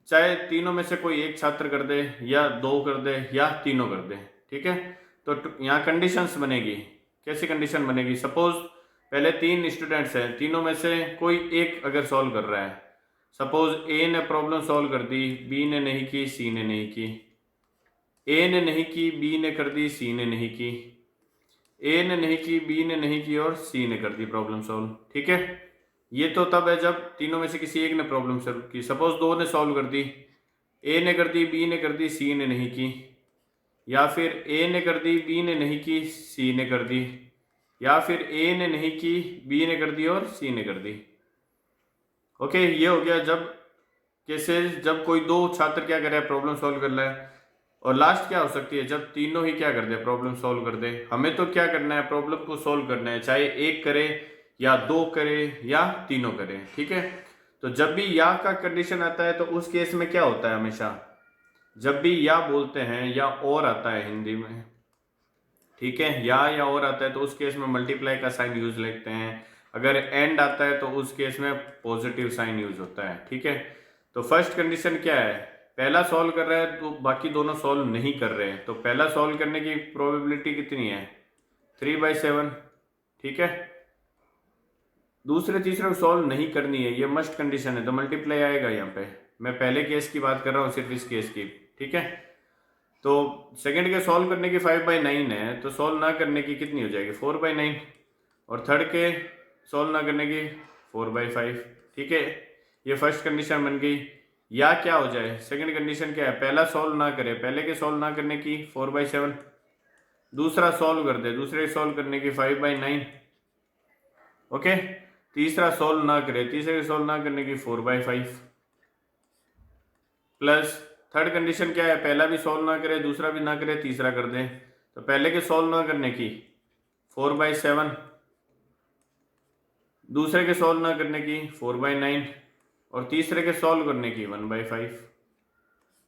चाहे तीनों में से कोई एक छात्र कर दे या दो कर दे या तीनों कर दे, ठीक है। तो यहाँ कंडीशंस बनेगी, कैसी कंडीशन बनेगी, सपोज पहले 3 स्टूडेंट्स हैं, तीनों में से कोई एक अगर सॉल्व कर रहा है, सपोज ए ने प्रॉब्लम सॉल्व कर दी, बी ने नहीं की, सी ने नहीं की, ए ने नहीं की, बी ने कर दी, सी ने नहीं की, ए ने नहीं की, बी ने नहीं की और सी ने कर दी प्रॉब्लम सॉल्व, ठीक है। ये तो तब है जब तीनों में से किसी एक ने प्रॉब्लम सॉल्व की, सपोज 2 ने सॉल्व कर दी, ए ने कर दी, बी ने कर दी, सी ने नहीं की, या फिर ए ने कर दी, बी ने नहीं की, सी ने कर दी, या फिर ए ने नहीं की, बी ने कर दी और सी ने कर दी। ओके, ये हो गया जब केसेस जब कोई 2 छात्र क्या कर रहा है, प्रॉब्लम सॉल्व कर रहा है। और लास्ट क्या हो सकती है, जब तीनों ही क्या कर दे, प्रॉब्लम सॉल्व कर दे। हमें तो क्या करना है, प्रॉब्लम को सॉल्व करना है, चाहे एक करे या 2 करे या तीनों करे, ठीक है। तो जब भी या का कंडीशन आता है तो उस केस में क्या होता है, हमेशा जब भी या बोलते हैं या और आता है हिंदी में, ठीक है, या और आता है तो उस केस में मल्टीप्लाई का साइन यूज लेते हैं। अगर एंड आता है तो उस केस में पॉजिटिव साइन यूज होता है, ठीक है। तो फर्स्ट कंडीशन क्या है, पहला सॉल्व कर रहा है तो बाकी दोनों सॉल्व नहीं कर रहे हैं, तो पहला सॉल्व करने की प्रोबेबिलिटी कितनी है, 3/7, ठीक है। दूसरे तीसरे को सॉल्व नहीं करनी है, ये मस्ट कंडीशन है, तो मल्टीप्लाई आएगा यहाँ पे। मैं पहले केस की बात कर रहा हूँ, सिर्फ इस केस की, ठीक है। तो सेकंड के सॉल्व करने की 5/9 है, तो सॉल्व ना करने की कितनी हो जाएगी, 4/9, और थर्ड के सॉल्व ना करने की 4/5, ठीक है। ये फर्स्ट कंडीशन बन गई। या क्या हो जाए, सेकंड कंडीशन क्या है, पहला सॉल्व ना करे, पहले के सॉल्व ना करने की 4/7, दूसरा सॉल्व कर दे, दूसरे सॉल्व करने की 5/9, ओके। तीसरा सॉल्व ना करे, तीसरे सॉल्व ना करने की 4/5, प्लस थर्ड कंडीशन क्या है, पहला भी सॉल्व ना करे, दूसरा भी ना करे, तीसरा कर दे, तो पहले के सॉल्व ना करने की 4/7, दूसरे के सॉल्व ना करने की 4/9 और तीसरे के सॉल्व करने की 1/5,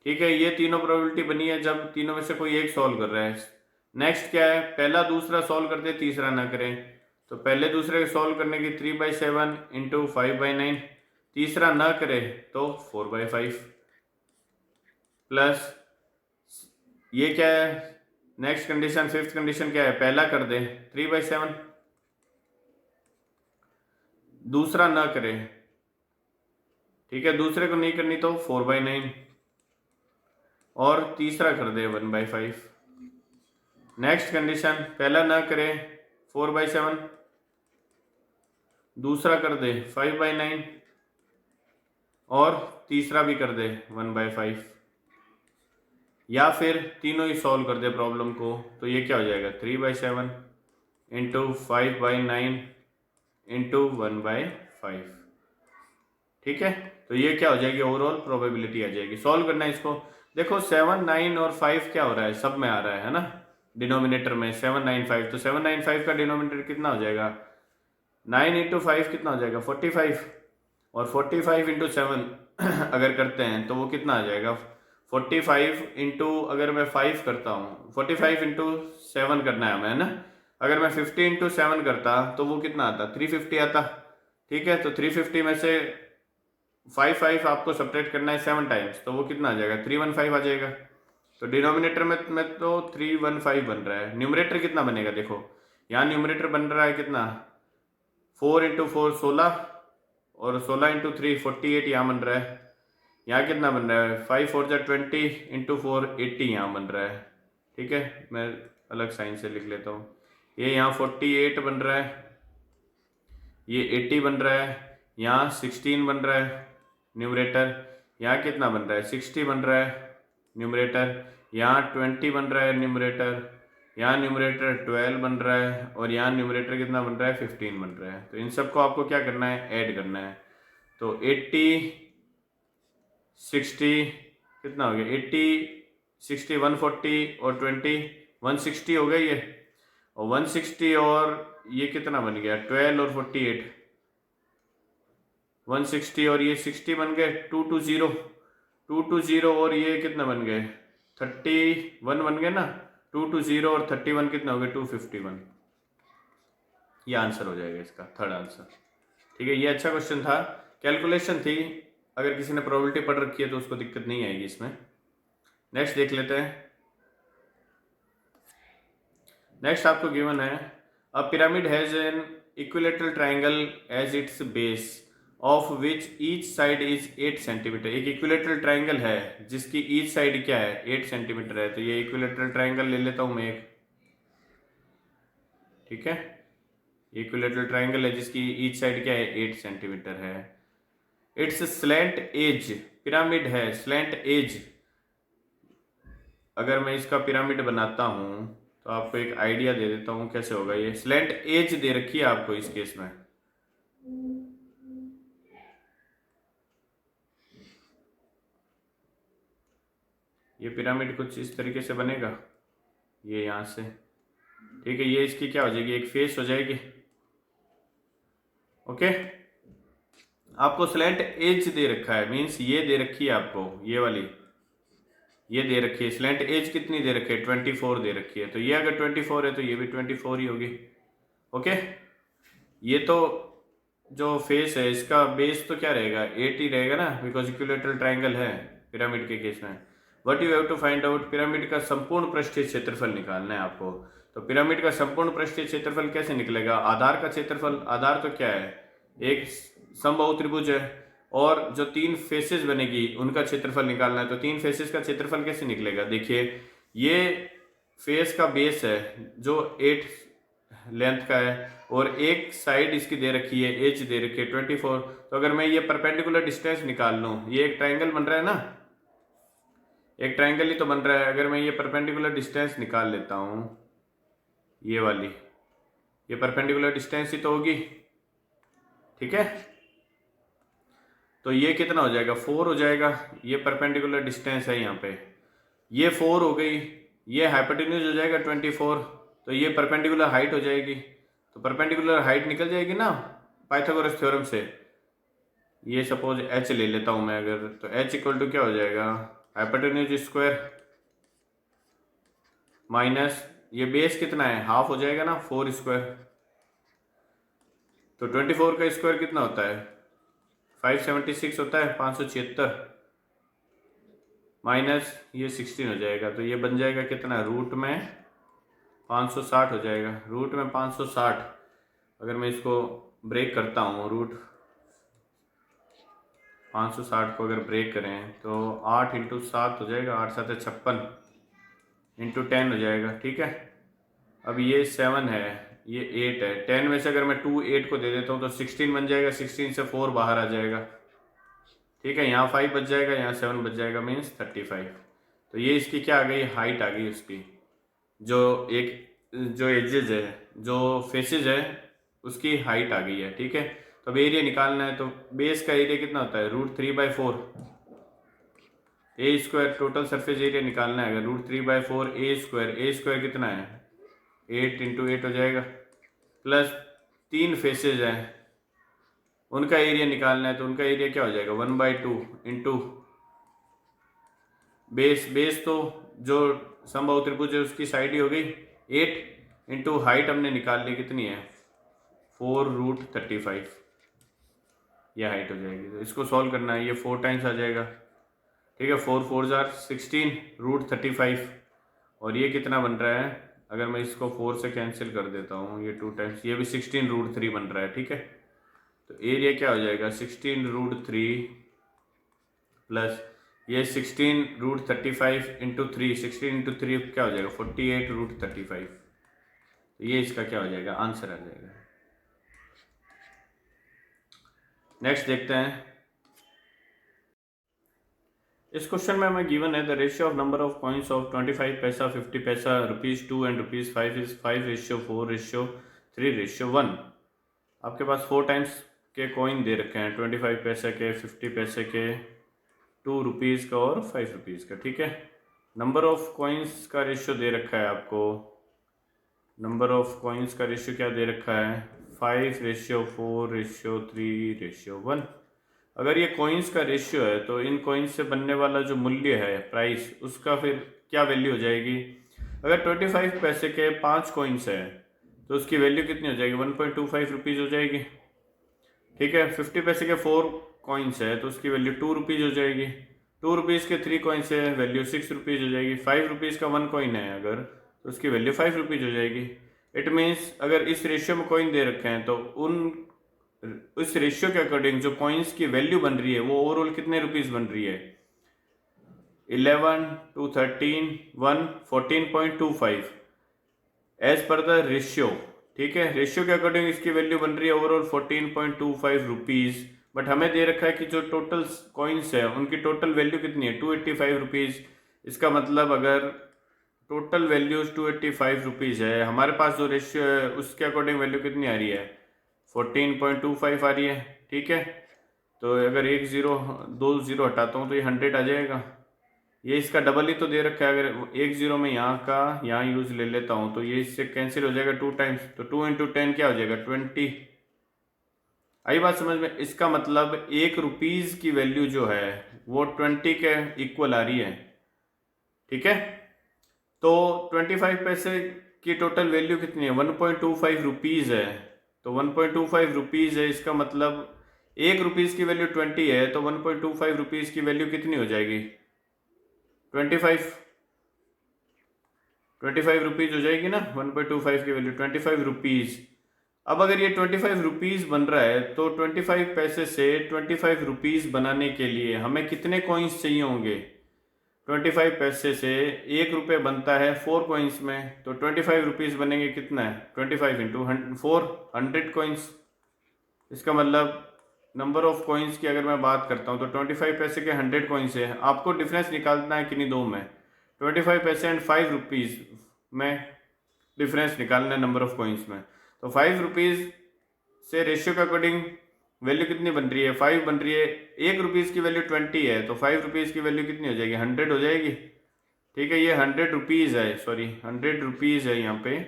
ठीक है। ये तीनों प्रोबेबिलिटी बनी है जब तीनों में से कोई एक सॉल्व कर रहा है। नेक्स्ट क्या है, पहला दूसरा सॉल्व कर दे, तीसरा ना करे, तो पहले दूसरे के सॉल्व करने की 3/7 इंटू 5/9, तीसरा ना करे तो 4/5, प्लस ये क्या है, नेक्स्ट कंडीशन फिफ्थ कंडीशन क्या है, पहला कर दे 3/7, दूसरा ना करे, ठीक है, दूसरे को नहीं करनी तो 4/9 और तीसरा कर दे 1/5। नेक्स्ट कंडीशन, पहला ना करे 4/7, दूसरा कर दे 5/9 और तीसरा भी कर दे 1/5, या फिर तीनों ही सॉल्व कर दे प्रॉब्लम को, तो ये क्या हो जाएगा, 3/7 इंटू 5/9 इंटू 1/5, ठीक है। तो ये क्या हो जाएगी, ओवरऑल प्रोबेबिलिटी आ जाएगी। सॉल्व करना है इसको, देखो 7, 9 और 5 क्या हो रहा है, सब में आ रहा है ना, डिनोमिनेटर में 7, 9, 5, तो 7, 9, 5 का डिनोमिनेटर कितना हो जाएगा, 9 इंटू 5 कितना हो जाएगा, 45, और 45 इंटू 7 अगर करते हैं तो वो कितना आ जाएगा, 45 इंटू अगर मैं 5 करता हूँ, 45 इंटू 7 करना है हमें, है ना। अगर मैं 50 इंटू 7 करता तो वो कितना आता, 350 आता, ठीक है। तो 350 में से 5 आपको सब्ट्रैक्ट करना है 7 टाइम्स, तो वो कितना आ जाएगा, 315 आ जाएगा। तो डिनोमिनेटर में तो 315 बन रहा है, न्यूमरेटर कितना बनेगा, देखो यहाँ न्यूमरेटर बन रहा है कितना, 4 इंटू 4 16, और 16 इंटू 3 48 यहाँ बन रहा है। यहाँ कितना बन रहा है, 5 4 20 इंटू 4 80 यहाँ बन रहा है, ठीक है। मैं अलग साइन से लिख लेता हूँ, ये यहाँ 48 बन रहा है, ये 80 बन रहा है, यहाँ 16 बन रहा है न्यूमरेटर, यहाँ कितना बन रहा है, 60 बन रहा है न्यूमरेटर, यहाँ 20 बन रहा है न्यूमरेटर, यहाँ न्यूमरेटर 12 बन रहा है, और यहाँ न्यूमरेटर कितना बन रहा है, 15 बन रहा है। तो इन सबको आपको क्या करना है, ऐड करना है। तो 80 60 कितना हो गया, 80 60 140 और 20 160 हो गया ये, और 160 और ये कितना बन गया, 12 और 48 160 और ये 60 बन गए, 220 और ये कितना बन गए, 31 बन गए ना, 220 और 31 कितना हो गया, 251। ये आंसर हो जाएगा इसका, थर्ड आंसर, ठीक है, ये अच्छा क्वेश्चन था, कैलकुलेशन थी। अगर किसी ने प्रोबेबिलिटी पढ़ रखी है तो उसको दिक्कत नहीं आएगी इसमें। नेक्स्ट देख लेते हैं। नेक्स्ट आपको गिवन है a pyramid has an equilateral triangle as its base of which each side is 8 centimetre. एक इक्विलेटरल ट्राइंगल है जिसकी ईच साइड क्या है 8 सेंटीमीटर है। तो ये इक्विलेटरल ट्राइंगल ले लेता हूं मैं एक, ठीक है, इक्विलेटरल ट्राइंगल है जिसकी ईच साइड क्या है 8 सेंटीमीटर है। इट्स स्लैंट एज, पिरामिड है स्लैंट एज। अगर मैं इसका पिरामिड बनाता हूं तो आपको एक आइडिया दे देता हूं कैसे होगा। ये स्लैंट एज दे रखी है आपको इस केस में। ये पिरामिड कुछ इस तरीके से बनेगा, ये यहां से, ठीक है। ये इसकी क्या हो जाएगी, एक फेस हो जाएगी। ओके, आपको स्लैंट एज दे रखा है, मींस ये दे रखी है आपको, ये वाली ये दे रखी है। स्लैंट एज कितनी दे रखी है 24 दे रखी है। तो ये अगर 24 है तो ये भी 24 ही होगी। ओके, ये तो जो फेस है इसका बेस तो क्या रहेगा 8 ही रहेगा ना, बिकॉज इक्विलेटरल ट्राइंगल है पिरामिड के केस में। What you have to find out, pyramid का संपूर्ण पृष्ठीय क्षेत्रफल निकालना है आपको। तो पिरामिड का संपूर्ण पृष्ठीय क्षेत्रफल कैसे निकलेगा, आधार का क्षेत्रफल। आधार तो क्या है, एक समबाहु त्रिभुज है और जो 3 फेसेस बनेगी उनका क्षेत्रफल निकालना है। तो 3 फेसेस का क्षेत्रफल कैसे निकलेगा, देखिए ये फेस का बेस है जो 8 लेंथ का है और एक साइड इसकी दे रखी है एज दे रखी है 24। तो अगर मैं ये परपेंडिकुलर डिस्टेंस निकाल लूँ, ये एक ट्राइंगल बन रहा है ना, एक ट्राइंगल ही तो बन रहा है। अगर मैं ये परपेंडिकुलर डिस्टेंस निकाल लेता हूँ, ये वाली, ये परपेंडिकुलर डिस्टेंस ही तो होगी, ठीक है। तो ये कितना हो जाएगा 4 हो जाएगा। ये परपेंडिकुलर डिस्टेंस है यहाँ पे, ये 4 हो गई। ये हाइपोटेन्यूज हो जाएगा 24। तो ये परपेंडिकुलर हाइट हो जाएगी। तो परपेंडिकुलर हाइट निकल जाएगी ना पाइथागोरस थ्योरम से। ये सपोज h ले लेता हूं मैं अगर, तो h इक्वल टू क्या हो जाएगा, हाइपोटेन्यूज स्क्वायर माइनस ये बेस कितना है हाफ हो जाएगा ना 4 स्क्वायर। तो 24 का स्क्वायर कितना होता है 576 होता है, 576 माइनस ये 16 हो जाएगा। तो ये बन जाएगा कितना, रूट में 560 हो जाएगा। रूट में 560 अगर मैं इसको ब्रेक करता हूँ, रूट 560 को अगर ब्रेक करें तो 8 इंटू 7 हो जाएगा, 8 7 56 इंटू 10 हो जाएगा, ठीक है। अब ये 7 है, ये 8 है। 10 में से अगर मैं 2 8 को दे देता हूँ तो 16 बन जाएगा, 16 से 4 बाहर आ जाएगा, ठीक है। यहाँ 5 बच जाएगा, यहाँ 7 बच जाएगा, मीन्स 35। तो ये इसकी क्या आ गई, हाइट आ गई उसकी। जो एजेस है, जो फेसेस है उसकी हाइट आ गई है, ठीक है। तो अब एरिया निकालना है, तो बेस का एरिया कितना होता है √3/4 ए स्क्वायर। टोटल सरफेस एरिया निकालना है अगर √3/4 ए स्क्वायर कितना है 8 इंटू 8 हो जाएगा, प्लस 3 फेसेज हैं उनका एरिया निकालना है। तो उनका एरिया क्या हो जाएगा 1/2 इंटू बेस तो जो समबाहु त्रिभुज है उसकी साइड ही हो गई 8 इंटू हाइट हमने निकाल ली कितनी है 4√35, यह हाइट हो जाएगी। तो इसको सॉल्व करना है, ये 4 टाइम्स आ जाएगा, ठीक है। 4 4 16 √35 और ये कितना बन रहा है, अगर मैं इसको 4 से कैंसिल कर देता हूँ, ये 2 टाइम्स, ये भी 16√3 बन रहा है, ठीक है। तो एरिया क्या हो जाएगा 16√3 प्लस ये 16√35 इंटू 3, 16 इंटू 3 क्या हो जाएगा 48√35। तो ये इसका क्या हो जाएगा आंसर आ जाएगा। नेक्स्ट देखते हैं। इस क्वेश्चन में हमें गिवन है the ratio of number of coins of 25 पैसा 50 पैसा ₹2 एंड ₹5 इज 5:4:3:1। आपके पास 4 टाइम्स के कॉइन दे रखे हैं, 25 पैसे के, 50 पैसे के, ₹2 का और ₹5 का, ठीक है। नंबर ऑफ कॉइन्स का रेशियो दे रखा है आपको। नंबर ऑफ कॉइन्स का रेशियो क्या दे रखा है 5:4:3:1। अगर ये कॉइन्स का रेशियो है तो इन कॉइन्स से बनने वाला जो मूल्य है प्राइस, उसका फिर क्या वैल्यू हो जाएगी। अगर 25 पैसे के 5 कॉइन्स है तो उसकी वैल्यू कितनी हो जाएगी 1.25 रुपीज़ हो जाएगी, ठीक है, 50 पैसे के 4 कॉइन्स है तो उसकी वैल्यू 2 रुपीज़ हो जाएगी। 2 रुपीज़ के 3 कॉइन्स है, वैल्यू 6 रुपीज़ हो जाएगी। 5 रुपीज़ का 1 कॉइन है अगर, तो उसकी वैल्यू 5 रुपीज़ हो जाएगी। इट मीन्स अगर इस रेशियो में कॉइन दे रखे हैं तो उस रेशियो के अकॉर्डिंग जो कॉइन्स की वैल्यू बन रही है वो ओवरऑल कितने रुपीज़ बन रही है, 11 to 13 1 14.25 as per the ratio. ठीक है, रेशियो के अकॉर्डिंग इसकी वैल्यू बन रही है ओवरऑल 14.25 रुपीज़। बट हमें दे रखा है कि जो टोटल कॉइन्स है उनकी टोटल वैल्यू कितनी है, 285 रुपीज़। इसका मतलब अगर टोटल वैल्यू 285 रुपीज़ है, हमारे पास जो रेशियो है उसके अकॉर्डिंग वैल्यू कितनी आ रही है, 14.25 आ रही है। ठीक है, तो अगर 2 ज़ीरो हटाता हूँ तो ये 100 आ जाएगा। ये इसका डबल ही तो दे रखा है। अगर 1 ज़ीरो में यहाँ का यहाँ यूज़ ले लेता हूँ तो ये इससे कैंसिल हो जाएगा 2 टाइम्स, तो 2 इंटू 10 क्या हो जाएगा, 20। आई बात समझ में। इसका मतलब 1 रुपीज़ की वैल्यू जो है वो 20 के इक्वल आ रही है। ठीक है, तो 25 पैसे की टोटल वैल्यू कितनी है, 1.25 रुपीज़ है। तो 1.25 रुपीज़ है, इसका मतलब 1 रुपीज़ की वैल्यू 20 है, तो 1.25 रुपीज़ की वैल्यू कितनी हो जाएगी, 25 रुपीज़ हो जाएगी ना। 1.25 की वैल्यू 25 रुपीज़। अब अगर ये 25 रुपीज़ बन रहा है तो 25 पैसे से 25 रुपीज़ बनाने के लिए हमें कितने कॉइन्स चाहिए होंगे। 25 पैसे से 1 रुपये बनता है 4 कॉइन्स में, तो 25 रुपीज़ बनेंगे कितना है, 25 इंटू 4, 100 कॉइन्स। इसका मतलब नंबर ऑफ कॉइन्स की अगर मैं बात करता हूँ तो 25 पैसे के 100 कॉइन्स है। आपको डिफरेंस निकालना है किन्हीं दो में, 25 पैसे एंड 5 रुपीज़ में डिफरेंस निकालना है नंबर ऑफ कॉइन्स में। तो 5 रुपीज़ से रेशियो के अकॉर्डिंग वैल्यू कितनी बन रही है, 5 बन रही है। 1 रुपीज़ की वैल्यू 20 है तो 5 रुपीज़ की वैल्यू कितनी हो जाएगी, 100 हो जाएगी। ठीक है, ये 100 रुपीज़ है, सॉरी 100 रुपीज़ है यहाँ पे।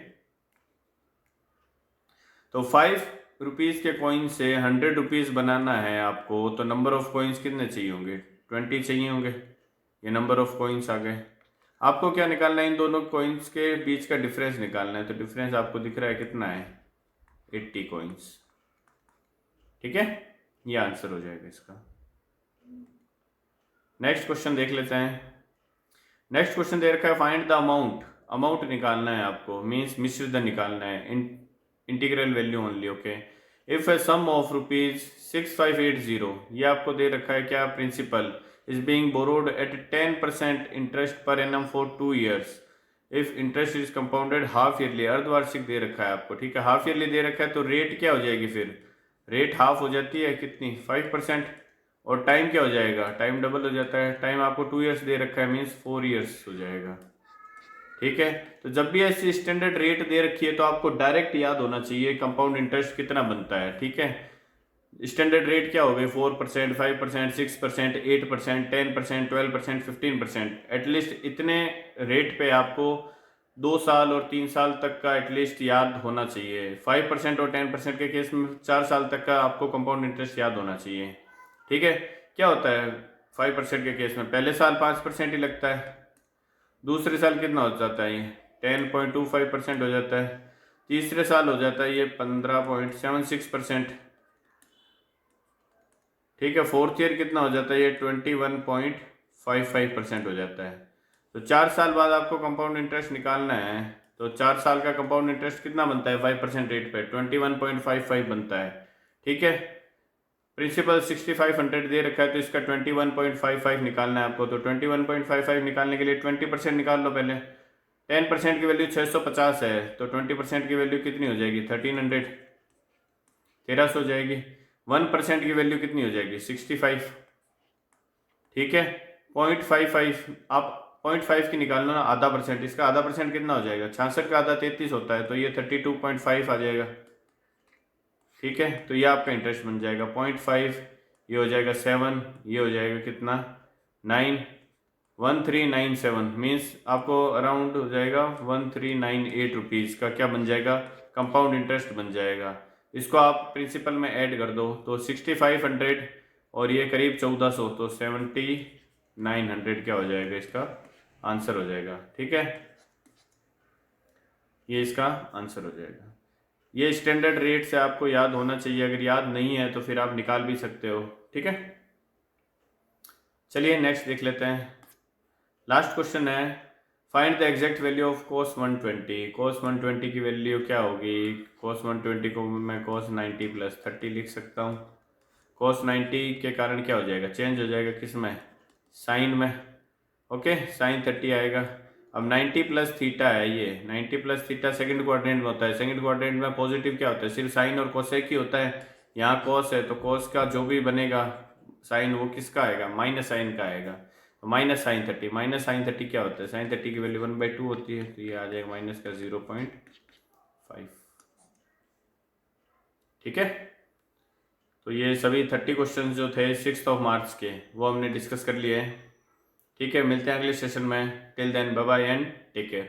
तो 5 रुपीज़ के कॉइन से 100 रुपीज़ बनाना है आपको, तो नंबर ऑफ कॉइन्स कितने चाहिए होंगे, 20 चाहिए होंगे। ये नंबर ऑफ कॉइन्स आ गए। आपको क्या निकालना है, इन दोनों कॉइन्स के बीच का डिफरेंस निकालना है। तो डिफरेंस आपको दिख रहा है कितना है, 80 कॉइन्स। ठीक है, ये आंसर हो जाएगा इसका। नेक्स्ट क्वेश्चन देख लेते हैं। नेक्स्ट क्वेश्चन दे रखा है फाइंड द अमाउंट। अमाउंट निकालना है आपको, मीन्स मिश्रित निकालना है, integral value only. Okay, if a sum of ₹6580, ये आपको दे रखा है क्या, principal is being borrowed at 10% interest per annum for 2 years। If interest is compounded half yearly, अर्धवार्षिक दे रखा है आपको। ठीक है, हाफ ईयरली दे रखा है तो रेट क्या हो जाएगी, फिर रेट हाफ हो जाती है कितनी, 5%। और टाइम क्या हो जाएगा, टाइम डबल हो जाता है। टाइम आपको 2 years दे रखा है, मीन्स 4 years हो जाएगा। ठीक है, तो जब भी ऐसी स्टैंडर्ड रेट दे रखी है तो आपको डायरेक्ट याद होना चाहिए कंपाउंड इंटरेस्ट कितना बनता है। ठीक है, स्टैंडर्ड रेट क्या हो गए, 4%, 5%, 6%, 8%, 10%, 12%, 15%। एटलीस्ट इतने रेट पे आपको 2 साल और 3 साल तक का एटलीस्ट याद होना चाहिए। 5% और 10% के केस में 4 साल तक का आपको कंपाउंड इंटरेस्ट याद होना चाहिए। ठीक है, क्या होता है 5% के केस में, पहले साल 5% ही लगता है, दूसरे साल कितना हो जाता है, ये 10.25% हो जाता है, तीसरे साल हो जाता है ये 15.76%। ठीक है, फोर्थ ईयर कितना हो जाता है, ये 21.55% हो जाता है। तो 4 साल बाद आपको कंपाउंड इंटरेस्ट निकालना है, तो 4 साल का कंपाउंड इंटरेस्ट कितना बनता है 5% रेट पे, 21.55 बनता है। ठीक है, प्रिंसिपल 6500 दे रखा है तो इसका 21.55 निकालना है आपको। तो 21.55 निकालने के लिए 20% निकाल लो पहले। 10% की वैल्यू 650 है तो 20% की वैल्यू कितनी हो जाएगी, 1300, 1300 हो जाएगी। 1% की वैल्यू कितनी हो जाएगी, 65। ठीक है, 0.55 आप 0.5 की निकाल लो ना, आधा परसेंट, इसका आधा परसेंट कितना हो जाएगा, 66 का आधा 33 होता है, तो ये 32.5 आ जाएगा। ठीक है, तो ये आपका इंटरेस्ट बन जाएगा 0.5, ये हो जाएगा 7, ये हो जाएगा कितना 9, 1397, मीन्स आपको अराउंड हो जाएगा 1398 रुपीज़ का क्या बन जाएगा, कंपाउंड इंटरेस्ट बन जाएगा। इसको आप प्रिंसिपल में ऐड कर दो तो 6500 और ये करीब 1400, तो 7900 क्या हो जाएगा, इसका आंसर हो जाएगा। ठीक है, ये इसका आंसर हो जाएगा। ये स्टैंडर्ड रेट से आपको याद होना चाहिए, अगर याद नहीं है तो फिर आप निकाल भी सकते हो। ठीक है, चलिए नेक्स्ट देख लेते हैं। लास्ट क्वेश्चन है, find the exact value of cos 120। cos 120 की वैल्यू क्या होगी? cos 120 को मैं cos 90 प्लस 30 लिख सकता हूँ। cos 90 के कारण क्या हो जाएगा, चेंज हो जाएगा किस में, साइन में। ओके, साइन 30 आएगा। अब 90 प्लस थीटा है, ये 90 प्लस थीटा सेकंड क्वाड्रेंट में होता है। सेकंड क्वाड्रेंट में पॉजिटिव क्या होता है, सिर्फ साइन और कोसेक ही होता है। यहाँ कोस है तो कोस का जो भी बनेगा साइन वो किसका आएगा, माइनस साइन का आएगा। तो माइनस साइन 30, माइनस साइन 30 क्या होता है, साइन 30 की वैल्यू 1/2 होती है, तो ये आ जाएगा माइनस का 0.5। ठीक है, तो ये सभी 30 क्वेश्चन जो थे 6 मार्च के वो हमने डिस्कस कर लिए। ठीक है, मिलते हैं अगले सेशन में। Till then bye bye and take care.